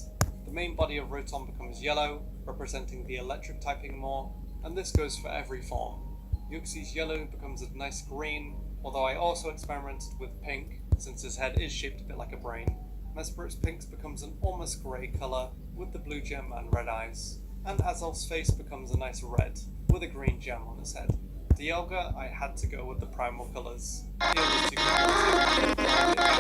The main body of Rotom becomes yellow, representing the electric typing more, and this goes for every form. Uxie's yellow becomes a nice green, although I also experimented with pink, since his head is shaped a bit like a brain. Mesperit's Pinks becomes an almost grey colour, with the blue gem and red eyes. And Azul's face becomes a nice red, with a green gem on his head. Dialga, I had to go with the primal colours. Dialga was too good. I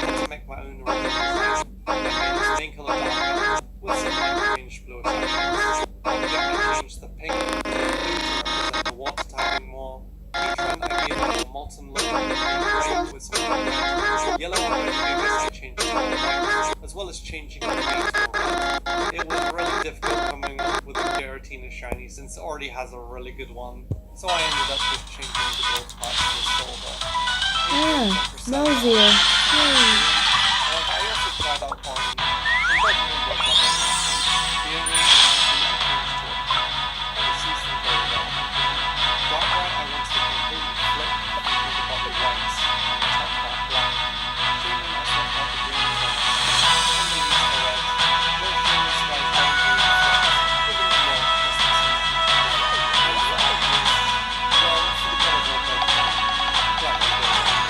had to make my own original design. I made its main colour darker, with some light greenish bluish accents. I changed the pink to blue to represent the water typing more. Heatran, I gave it a more molten look, grey with some red. Yellow and red I changed to white, as well as changing the green to red. It was really difficult coming up with a Giratina shiny since it already has a really good one, so I ended up just changing the gold part to the silver. Nausea. I also tried out on the only I changed to it. And it seems to very well. Darkrai I wanted to completely flip and think about the whites and attack that black. Shaman I swapped out the green for and the red. No Shaman Sky's red and green flipped, giving them more consistency. Well, for the colours all both black and green.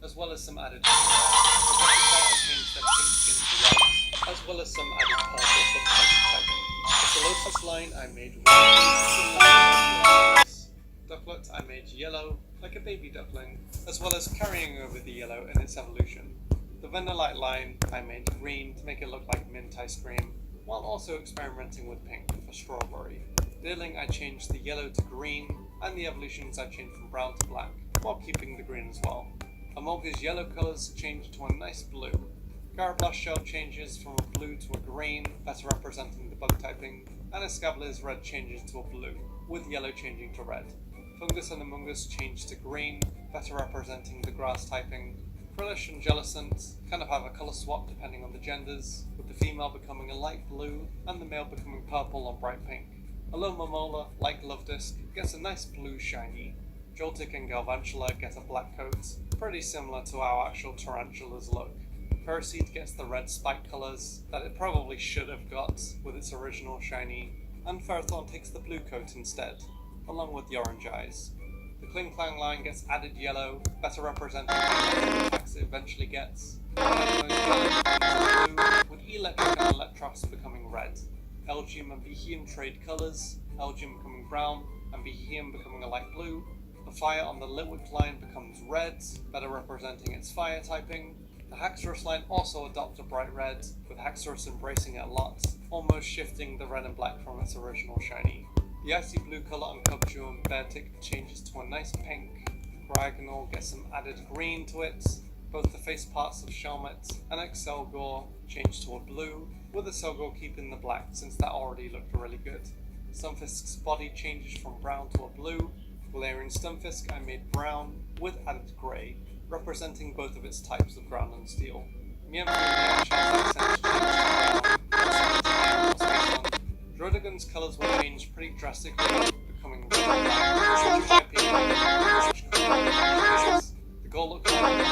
as well as some added pink. For the start, I changed the pink skin to white, as well as some added purple for the poison typing. The Colossus line I made red, Ducklet I made yellow, like a baby duckling, as well as carrying over the yellow in its evolution. The Vanillite line I made green to make it look like mint ice cream, while also experimenting with pink for strawberry. Dealing I changed the yellow to green, and the evolutions I changed from brown to black, while keeping the green as well. Amolga's yellow colours changed to a nice blue. Garablast shell changes from a blue to a green, better representing the bug typing, and Escavaliers red changes to a blue, with yellow changing to red. Fungus and Amogus changed to green, better representing the grass typing. Krillish and Jellicent kind of have a colour swap depending on the genders, with the female becoming a light blue and the male becoming purple or bright pink. Aloma Mola, like Lovedisk, gets a nice blue shiny. Joltik and Galvantula get a black coat, pretty similar to how actual tarantulas look. Paraseed gets the red spike colours that it probably should have got with its original shiny, and Ferrothorn takes the blue coat instead, along with the orange eyes. The Kling Clang line gets added yellow, better representing the attacks it eventually gets. Yellow blue, with Electric and Electros becoming red. Elgium and Beheim trade colours, Elgium becoming brown, and Beheim becoming a light blue. The fire on the Litwick line becomes red, better representing its fire typing. The Haxorus line also adopts a bright red, with Haxorus embracing it a lot, almost shifting the red and black from its original shiny. The icy blue colour on Cubchoo and Beartick changes to a nice pink. Diagonal gets some added green to it. Both the face parts of Shelmet and Excelgor change to a blue, with Excelgor keeping the black since that already looked really good. Stunfisk's body changes from brown to a blue. Galarian Stunfisk I made brown, with added grey, representing both of its types of ground and steel. Mienfoo and Mienshaw's accents changed to brown. Drodigan's colours will change pretty drastically, becoming red and black, which in my opinion is the Golok line is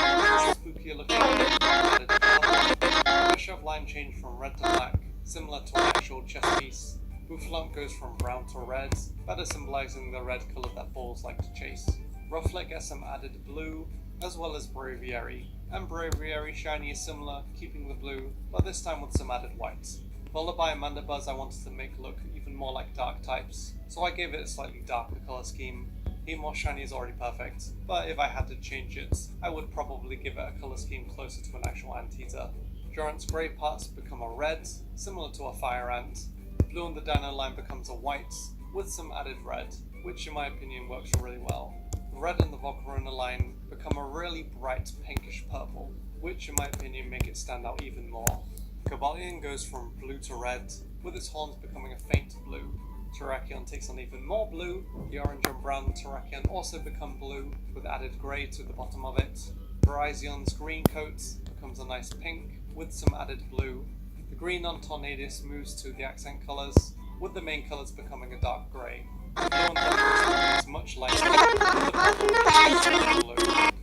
spookier looking, added colour. The Bishop line changed from red to black, similar to an actual chess piece. Bouffalant goes from brown to red, better symbolising the red colour that balls like to chase. Rufflet gets some added blue, as well as Braviary, and Braviary shiny is similar, keeping the blue, but this time with some added white. Lullaby and Mandibuzz I wanted to make look even more like dark types, so I gave it a slightly darker colour scheme. Heatmor shiny is already perfect, but if I had to change it, I would probably give it a colour scheme closer to an actual Anteater. Durant's grey parts become a red, similar to a fire ant. Blue on the Dino line becomes a white, with some added red, which in my opinion works really well. The red in the Volcarona line become a really bright pinkish purple, which in my opinion make it stand out even more. Cobalion goes from blue to red, with its horns becoming a faint blue. Terrakion takes on even more blue. The orange and brown Terrakion also become blue, with added grey to the bottom of it. Verizion's green coat becomes a nice pink, with some added blue. The green on Tornadus moves to the accent colours, with the main colours becoming a dark grey. The blue on Thunderous is much lighter, with the blue.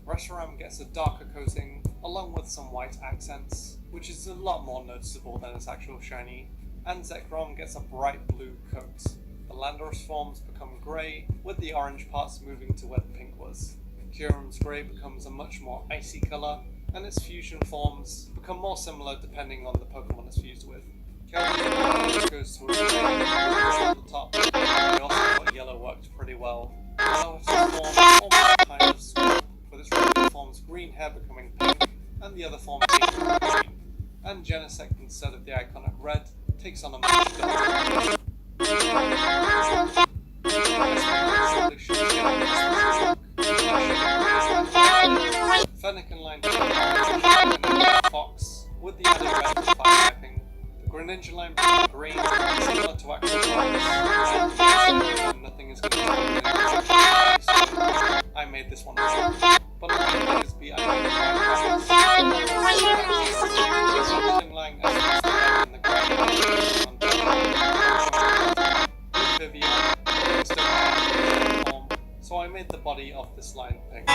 Reshiram gets a darker coating, along with some white accents, which is a lot more noticeable than its actual shiny, and Zekrom gets a bright blue coat. The Landorus forms become grey, with the orange parts moving to where the pink was. Kyurem's grey becomes a much more icy colour, and its fusion forms become more similar depending on the Pokemon it's fused with. Keldeo goes to a grey on the top. I also thought yellow worked pretty well. Yellow has its form almost kind of swap, with its regular form's green hair becoming pink, and the other form changing to green. And Genesect, instead of the iconic red, takes on a much darker Fennekin line Fox, with the added red for fire typing. The Greninja line becomes green, similar to actual Fox, and nothing is going to happen, so I made this one as but I is be I made the line as in the ground Vivian still form, so I made the body of this line pink.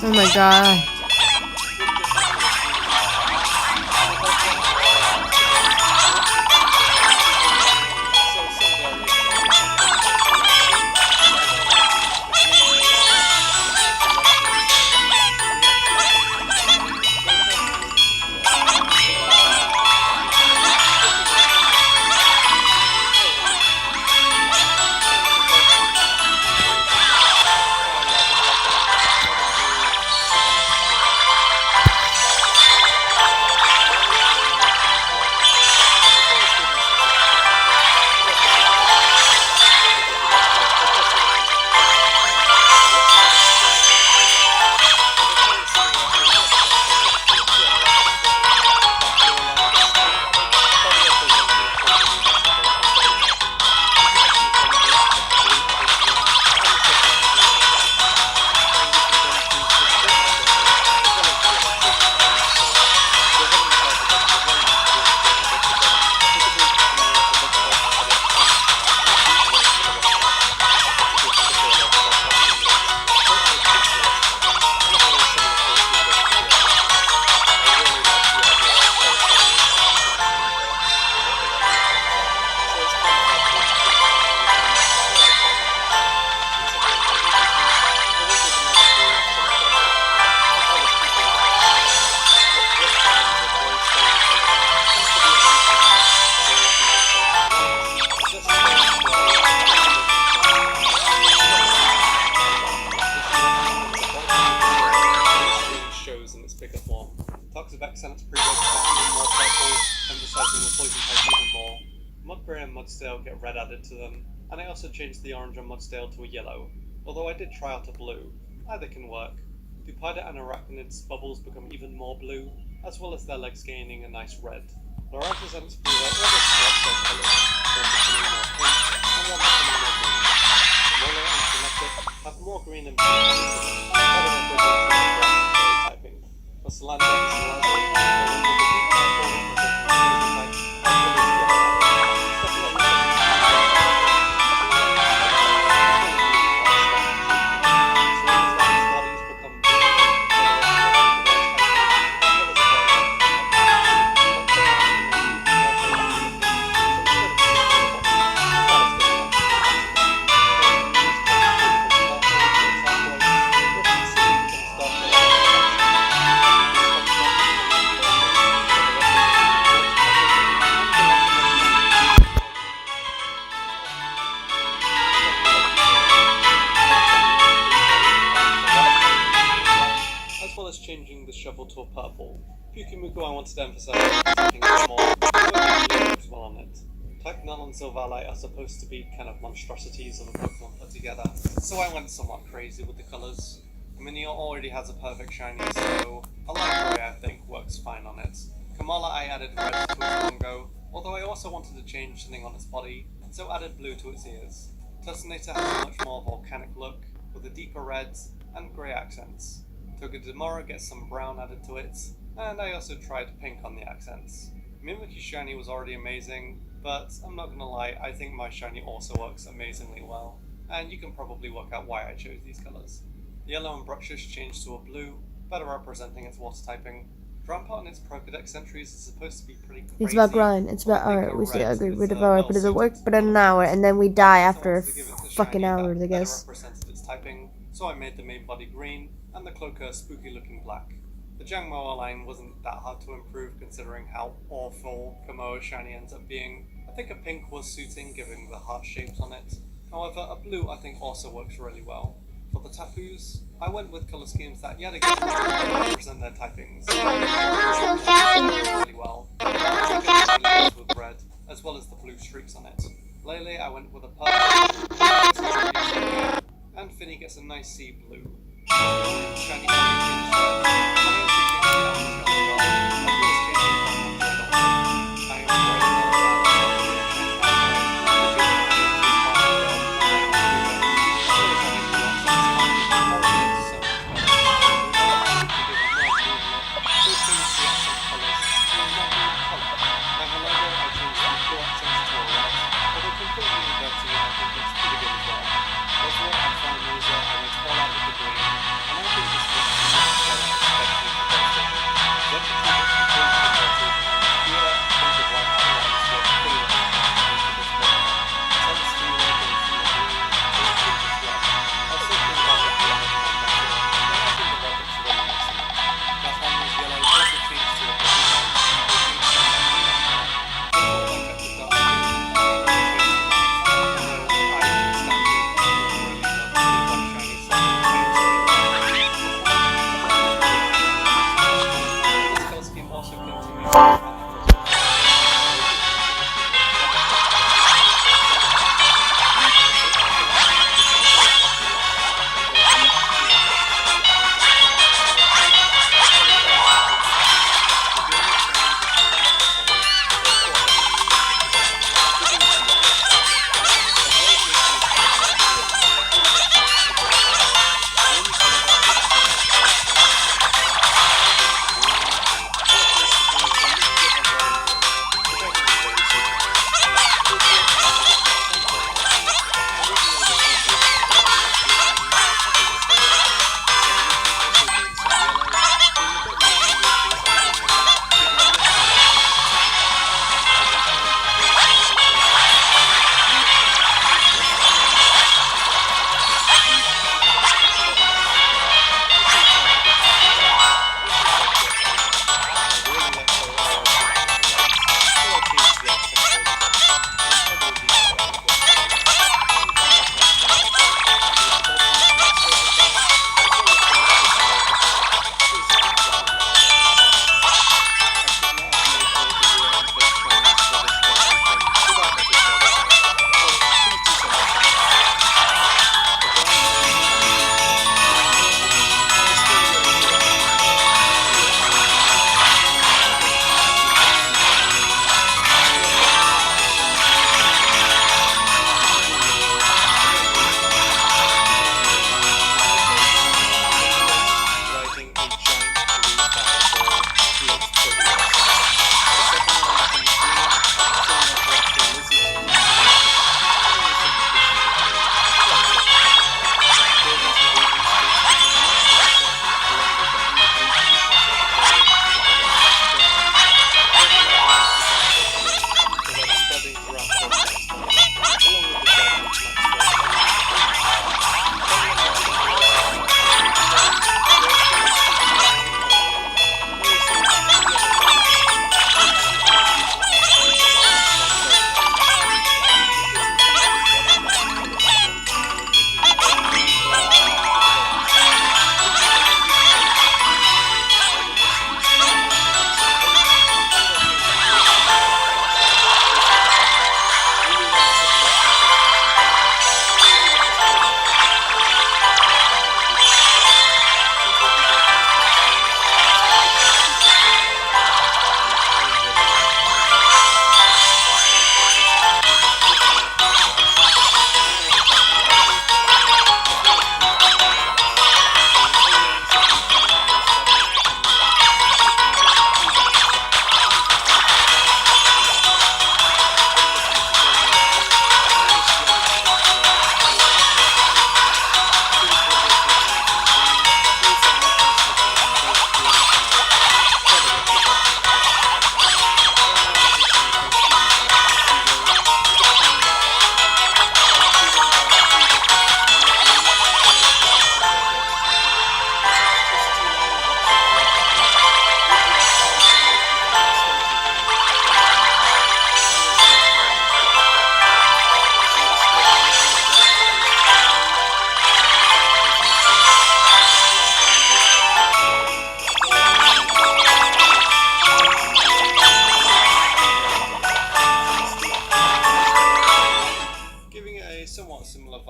Oh my god. Mudsdale get red added to them, and I also changed the orange on Mudsdale to a yellow, although I did try out a blue. Either can work. Do Pida and Arachnid's bubbles become even more blue, as well as their legs gaining a nice red. The represents blue are almost swapped their colours, one becoming more pink and one becoming more green. Roller and Genetic have more green and pink added to them, better representing the grass typing. For Salander and Salander, the ones with the deep purple representing the poison type, as well as yellow. Changing the shovel to a purple. Pyukumuku I wanted to emphasize something more, works well on it. Type Null and Silverlight are supposed to be kind of monstrosities of a Pokemon put together, so I went somewhat crazy with the colours. Minior already has a perfect shiny, so a light grey I think works fine on it. Kamala I added red to its Bongo, although I also wanted to change something on its body, so added blue to its ears. Tussinator has a much more volcanic look, with a deeper red and grey accents. Togedemora gets some brown added to it, and I also tried pink on the accents. Mimikyu shiny was already amazing, but I'm not gonna lie, I think my shiny also works amazingly well, and you can probably work out why I chose these colours. Yellow and Bruxish changed to a blue, better representing its water typing. Drampa and its Pokedex entries is supposed to be pretty crazy. It's about grind. It's about art. We say agree with the power, but does it work? But in an hour, and then we die after fucking hours, I guess. Represented its typing, so I made the main body green and the cloaker spooky looking black. The Jangmoa line wasn't that hard to improve considering how awful Komoa shiny ends up being. I think a pink was suiting given the heart shapes on it. However, a blue I think also works really well. For the Tapus, I went with colour schemes that yet again represent their typings. Really well. With red, as well as the blue streaks on it. Lele I went with a purple, and Finny gets a nice sea blue. Shiny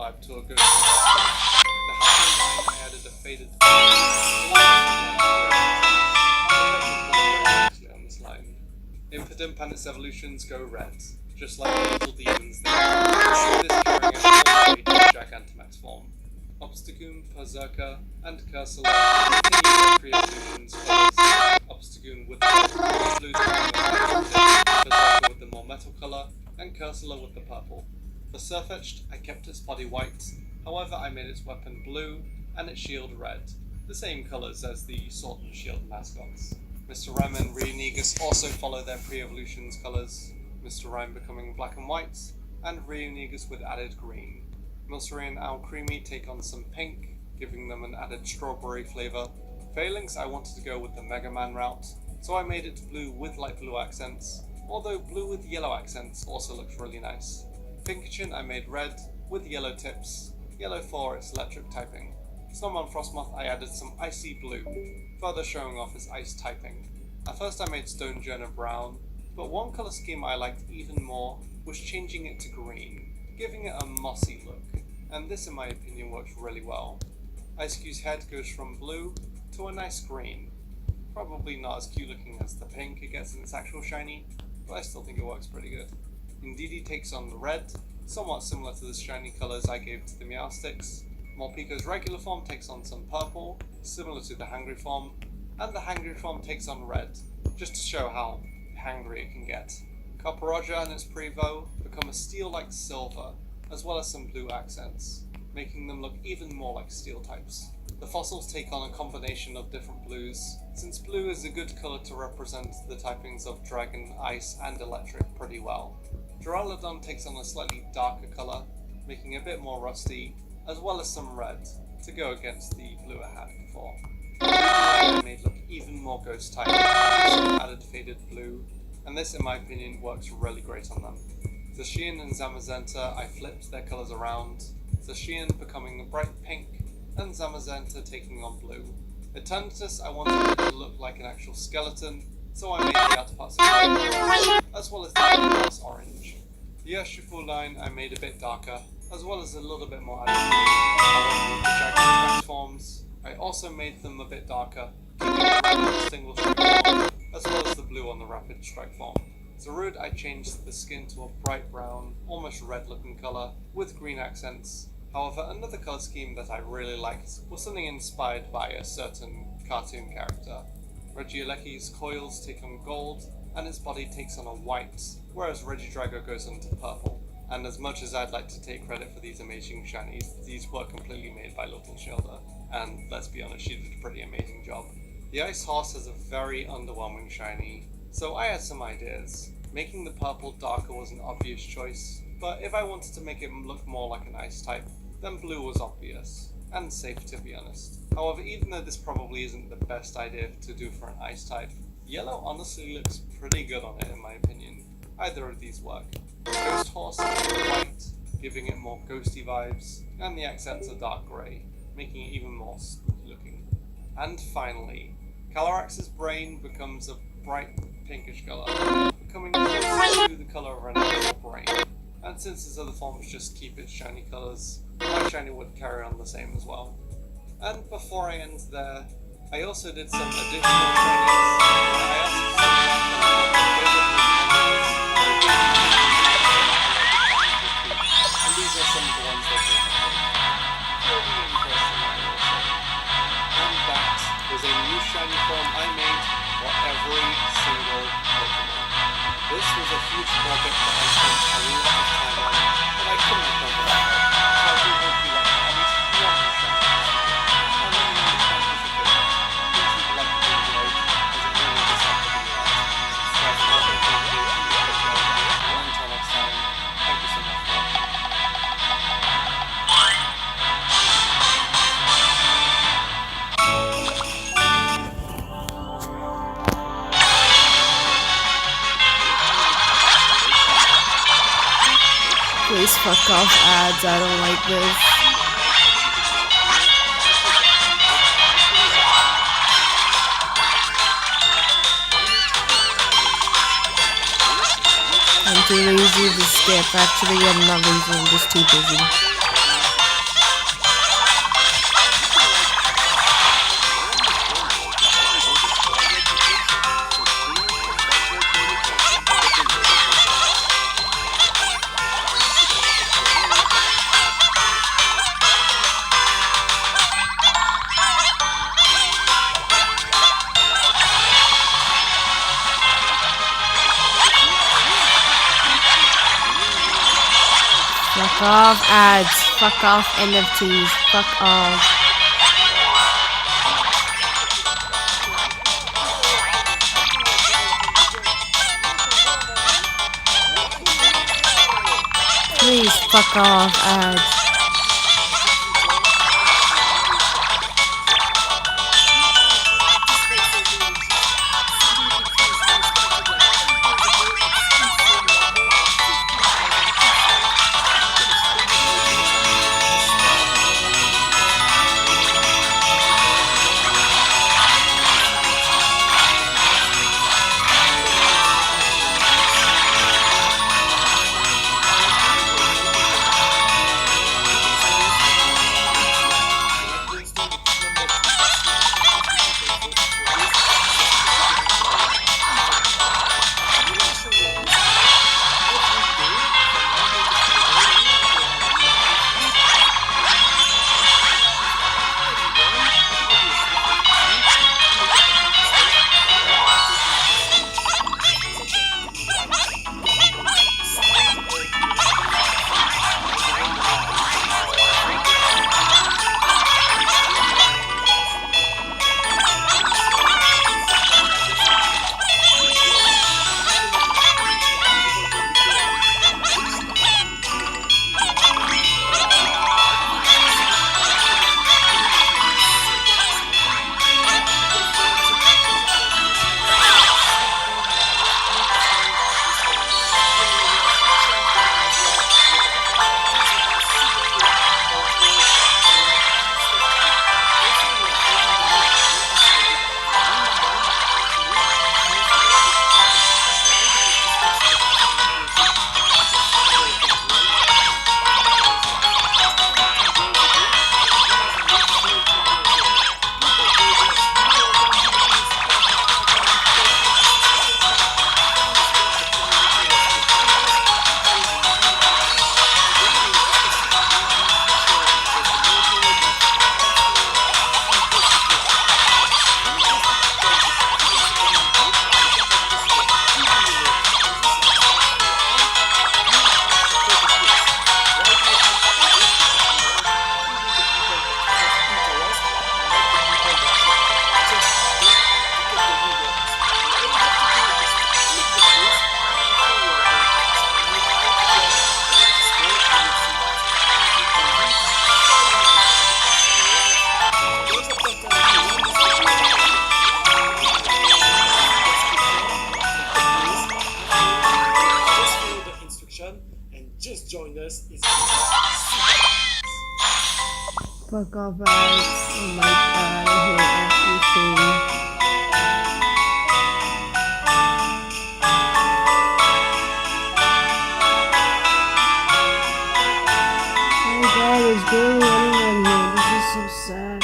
vibe to a good The housing line I added a faded on this line. Impidimp and its evolutions go red, just like the little demons there. This carrying out Gigantamax form. Obstagoon, Berserker, and Cursor continue their pre-evolutions colours. Obstagoon with the blue Berserker with the more metal colour, and Cursor with the purple. For Surfetched, I kept its body white, however I made its weapon blue and its shield red, the same colours as the Sword and Shield mascots. Mr. Rhyme and Reunigus also follow their pre-evolutions colours, Mr. Rhyme becoming black and white, and Reunigus with added green. Milcery and Alcremie take on some pink, giving them an added strawberry flavour. Phalanx I wanted to go with the Mega Man route, so I made it blue with light blue accents, although blue with yellow accents also looks really nice. Pinkerton I made red, with yellow tips, yellow for its electric typing. Snowman Frostmoth I added some icy blue, further showing off its ice typing. At first I made Stonejourner brown, but one colour scheme I liked even more was changing it to green, giving it a mossy look, and this in my opinion works really well. Icecue's head goes from blue to a nice green. Probably not as cute looking as the pink it gets in its actual shiny, but I still think it works pretty good. Indeedee takes on the red, somewhat similar to the shiny colours I gave to the Meowsticks. Morpeko's regular form takes on some purple, similar to the Hangry form, and the Hangry form takes on red, just to show how hangry it can get. Copper Roger and its Prevo become a steel like silver, as well as some blue accents, making them look even more like steel types. The fossils take on a combination of different blues, since blue is a good colour to represent the typings of Dragon, Ice and Electric pretty well. Duraludon takes on a slightly darker colour, making it a bit more rusty, as well as some red, to go against the blue it had before. I made look even more ghost type, with some added faded blue, and this in my opinion works really great on them. Zacian and Zamazenta I flipped their colours around, Zacian becoming a bright pink, and Zamazenta taking on blue. Eternatus I wanted it to look like an actual skeleton, so I made the outer parts of as well as the inner parts orange. The Urshifu line I made a bit darker, as well as a little bit more added with the Jagged forms. I also made them a bit darker, keeping the red on the single strike form, as well as the blue on the rapid strike form. Zarud I changed the skin to a bright brown, almost red looking colour, with green accents. However, another colour scheme that I really liked was something inspired by a certain cartoon character. Regieleki's coils take on gold, and its body takes on a white, whereas Regidrago goes on to purple. And as much as I'd like to take credit for these amazing shinies, these were completely made by Little Shilda, and let's be honest, she did a pretty amazing job. The Ice Horse has a very underwhelming shiny, so I had some ideas. Making the purple darker was an obvious choice, but if I wanted to make it look more like an ice type, then blue was obvious, and safe to be honest. However, even though this probably isn't the best idea to do for an ice type, yellow honestly looks pretty good on it in my opinion. Either of these work. Ghost Horse is white, giving it more ghosty vibes, and the accents are dark grey, making it even more spooky looking. And finally, Calyrax's brain becomes a bright pinkish colour, becoming close to the colour of an actual brain. And since its other forms just keep its shiny colours, my shiny would carry on the same as well. And before I end there, I also did some additional shinies, where I asked and these are some of the ones that came out. Really interesting also. And that was a new shiny form I made for every single Pokemon. This was a huge project that I spent a lot of time on, but I couldn't have done without help. So I do hope you like at least one of the shinies. And let me know which ones you think. Please leave a like the video, as it really does help the video out. Subscribe for more videos, and until next time, thank you so much for watching. Please fuck off ads, I don't like this. I'm too lazy to skip, actually I'm not lazy, I'm just too busy. Fuck off, ads. Fuck off, NFTs. Fuck off. Please, fuck off, ads. Fuck off, ads. Oh my god, I hate everything. Oh my god, there's barely anyone here. This is so sad.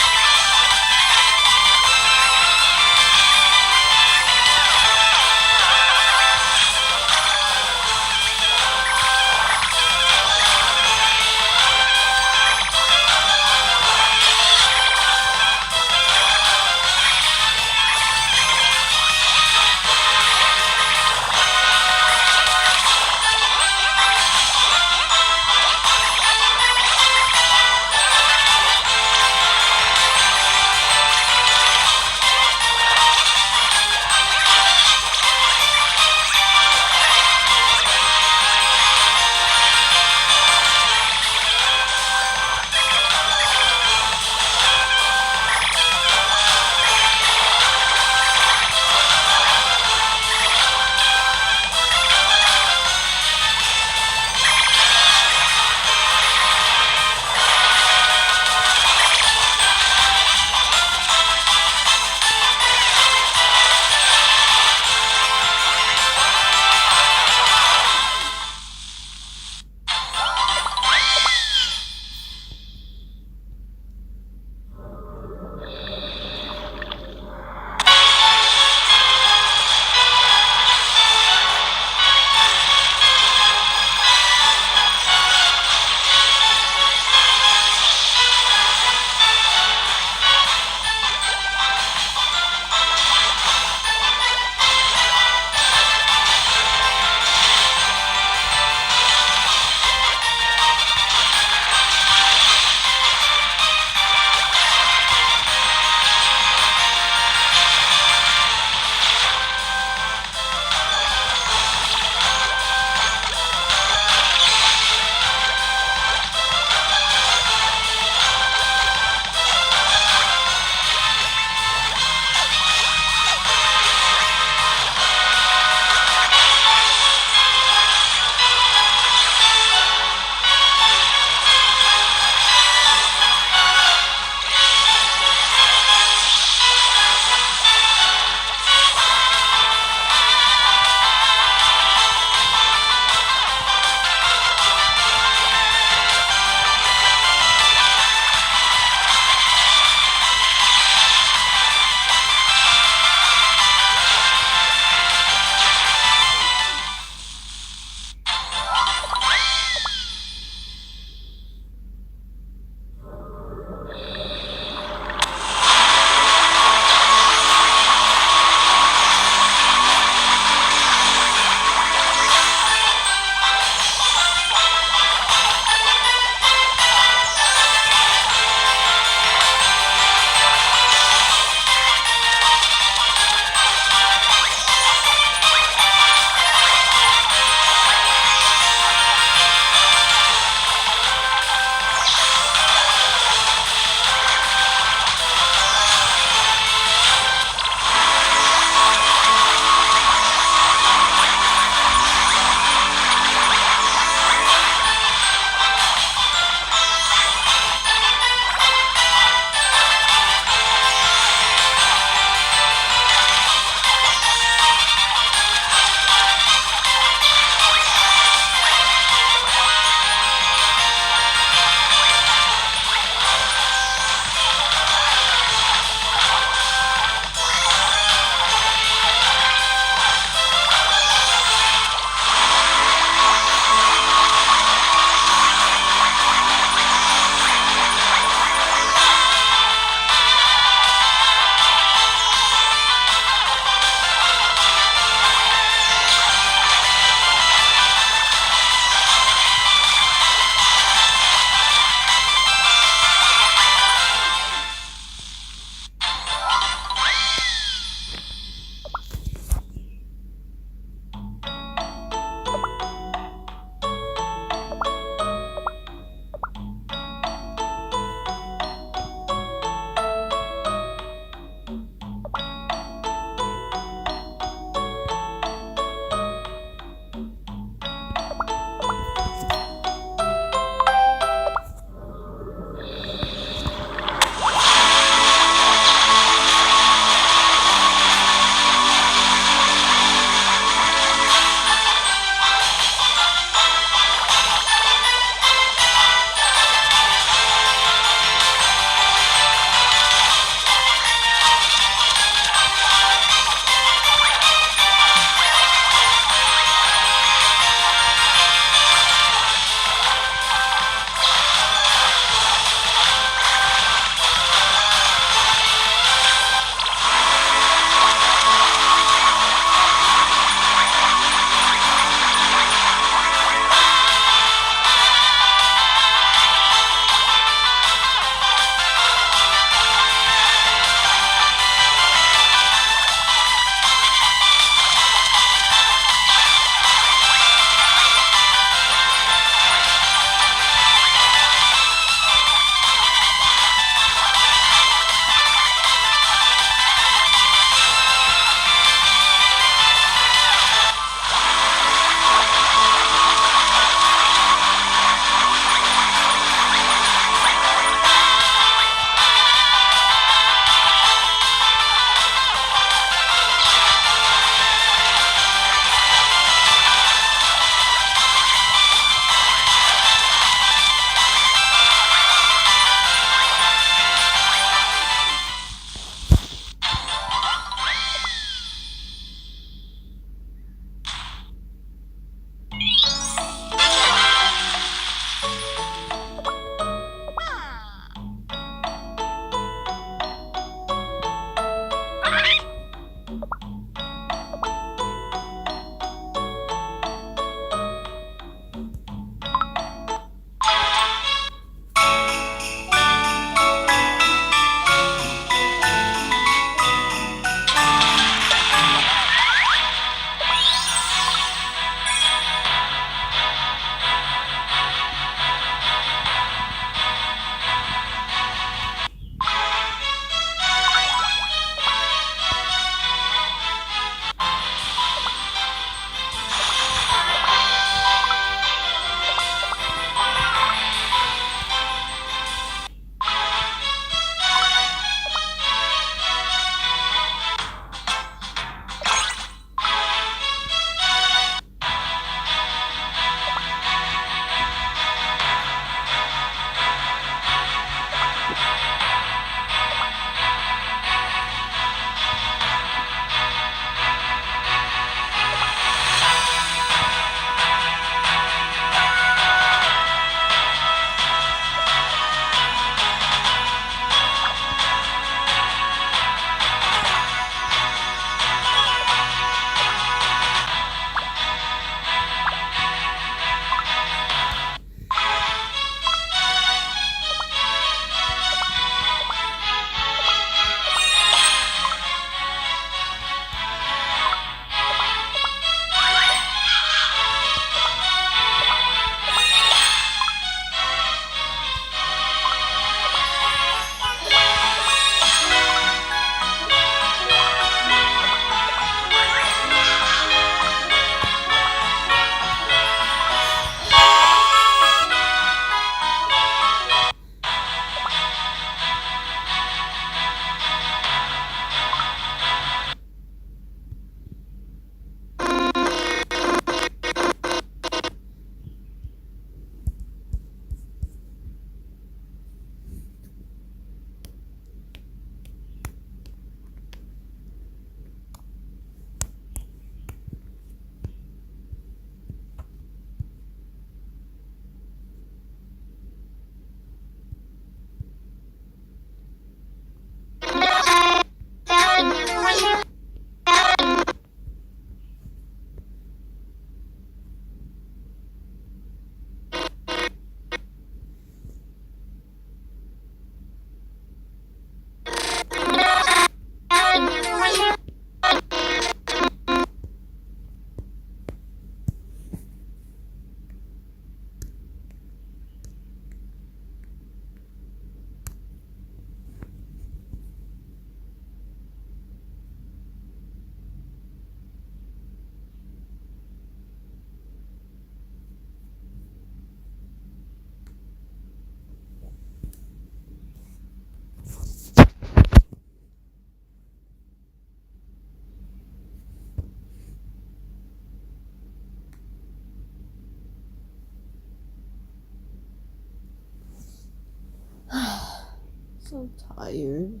So tired.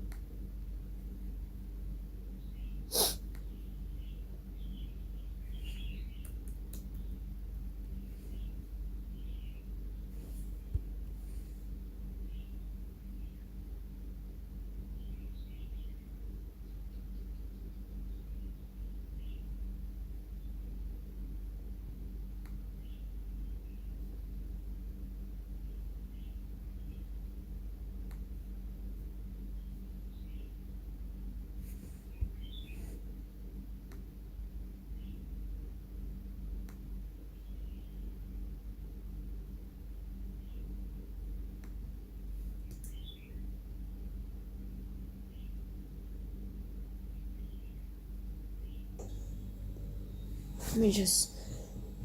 Let me just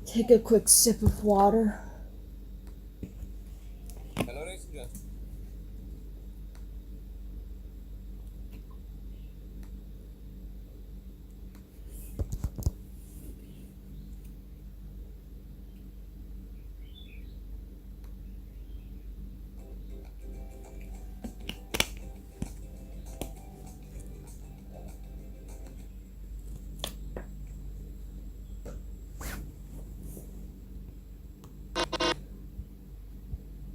take a quick sip of water. Hello, ladies and gentlemen.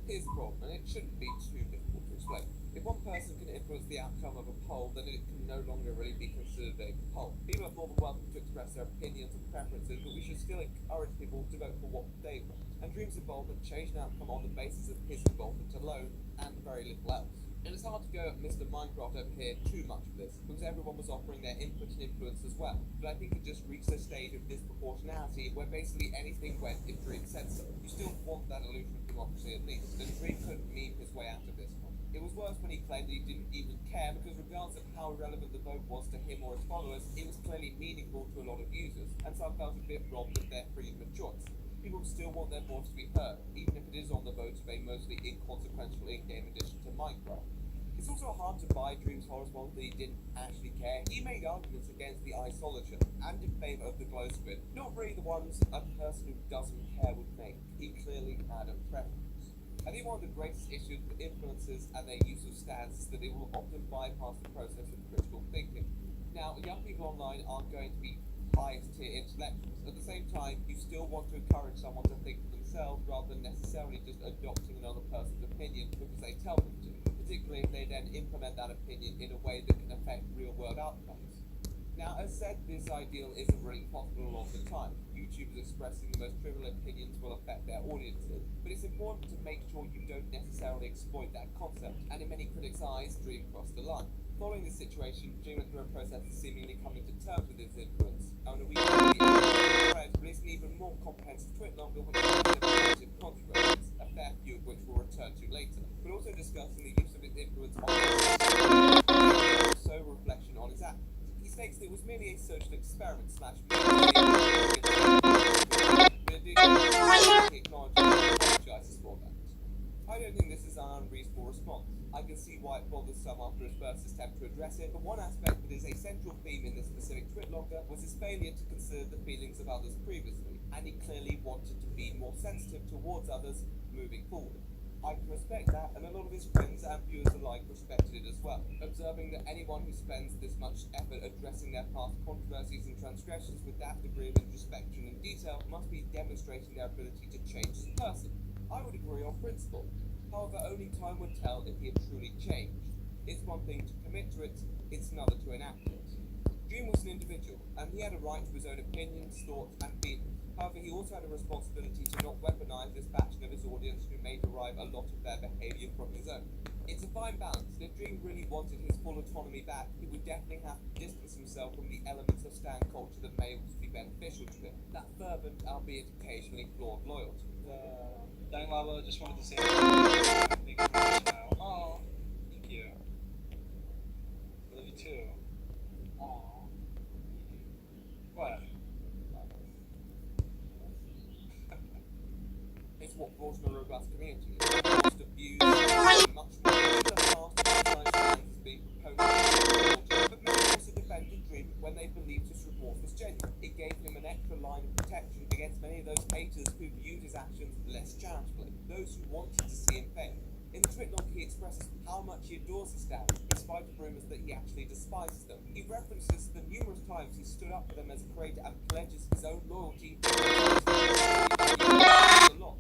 Here's the problem, and it shouldn't be too difficult to explain. If one person can influence the outcome of a poll, then it can no longer really be considered a poll. People are more than welcome to express their opinions and preferences, but we should still encourage people to vote for what they want. And Dream's involvement changed an outcome on the basis of his involvement alone, and very little else. And it's hard to go at Mr. Minecraft over here too much for this, because everyone was offering their input and influence as well. But I think it just reached a stage of disproportionality where basically anything went if Dream said so. You still want that illusion of democracy at least, and Dream couldn't meme his way out of this one. It was worse when he claimed that he didn't even care, because regardless of how relevant the vote was to him or his followers, it was clearly meaningful to a lot of users, and some felt a bit robbed of their freedom of choice. People still want their voice to be heard, even if it is on the vote of a mostly inconsequential in-game addition to Minecraft. It's also hard to buy Dream's whole response that he didn't actually care. He made arguments against the isolation and in favour of the glow screen, not really the ones a person who doesn't care would make. He clearly had a preference. I think one of the greatest issues with influencers and their use of stats is that they will often bypass the process of critical thinking. Now, young people online aren't going to be highest tier intellectuals. At the same time, you still want to encourage someone to think for themselves rather than necessarily just adopting another person's opinion because they tell them to, particularly if they then implement that opinion in a way that can affect real-world outcomes. Now, as said, this ideal isn't really possible a lot of the time. YouTubers expressing the most trivial opinions will affect their audiences, but it's important to make sure you don't necessarily exploit that concept, and in many critics' eyes, Dream crossed the line. Following this situation, Dream went through a process of seemingly coming to terms with his influence, and a week later, released an even more comprehensive tweet longer which contributed controversies, a fair few of which we'll return to later, but also discussing the use of his influence on also a reflection on his actions. He states that it was merely a social experiment / he apologizes for that. I don't think this is an unreasonable response. I can see why it bothers some after his first attempt to address it, but one aspect that is a central theme in this specific twitlonger was his failure to consider the feelings of others previously, and he clearly wanted to be more sensitive towards others moving forward. I can respect that, and a lot of his friends and viewers alike respected it as well, observing that anyone who spends this much effort addressing their past controversies and transgressions with that degree of introspection and detail must be demonstrating their ability to change as a person. I would agree on principle. However, only time would tell if he had truly changed. It's one thing to commit to it, it's another to enact it. Dream was an individual, and he had a right to his own opinions, thoughts, and feelings. However, he also had a responsibility to not weaponize this faction of his audience who may derive a lot of their behaviour from his own. It's a fine balance, and if Dream really wanted his full autonomy back, he would definitely have to distance himself from the elements of stan culture that may also be beneficial to him. That fervent, albeit occasionally flawed loyalty. Dying Lava, just wanted to say thank you for the smile. Aww. Thank you. I love you too. Aww. What? It's what brought him a robust community. It's abused and much more. Stands being proposed, but many also defended Dream when they believed his report was genuine. It gave him an extra line of protection against many of those haters who viewed his actions less charitably, those who wanted to see him fail. In his written on, he expresses how much he adores his dad, in spite of rumours that he actually despises them. He references the numerous times he stood up for them as a creator and pledges his own loyalty to a lot.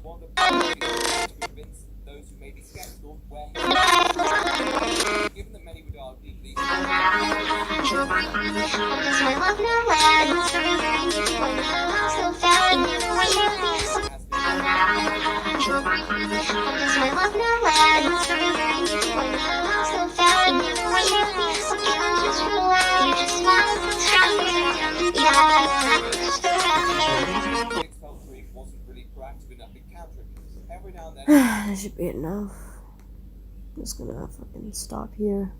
One of the priorities to convince those who may be skeptical where he is. Given that many would argue these wasn't really proactive enough in countering this. Every now and then That should be enough. I'm just gonna fucking stop here.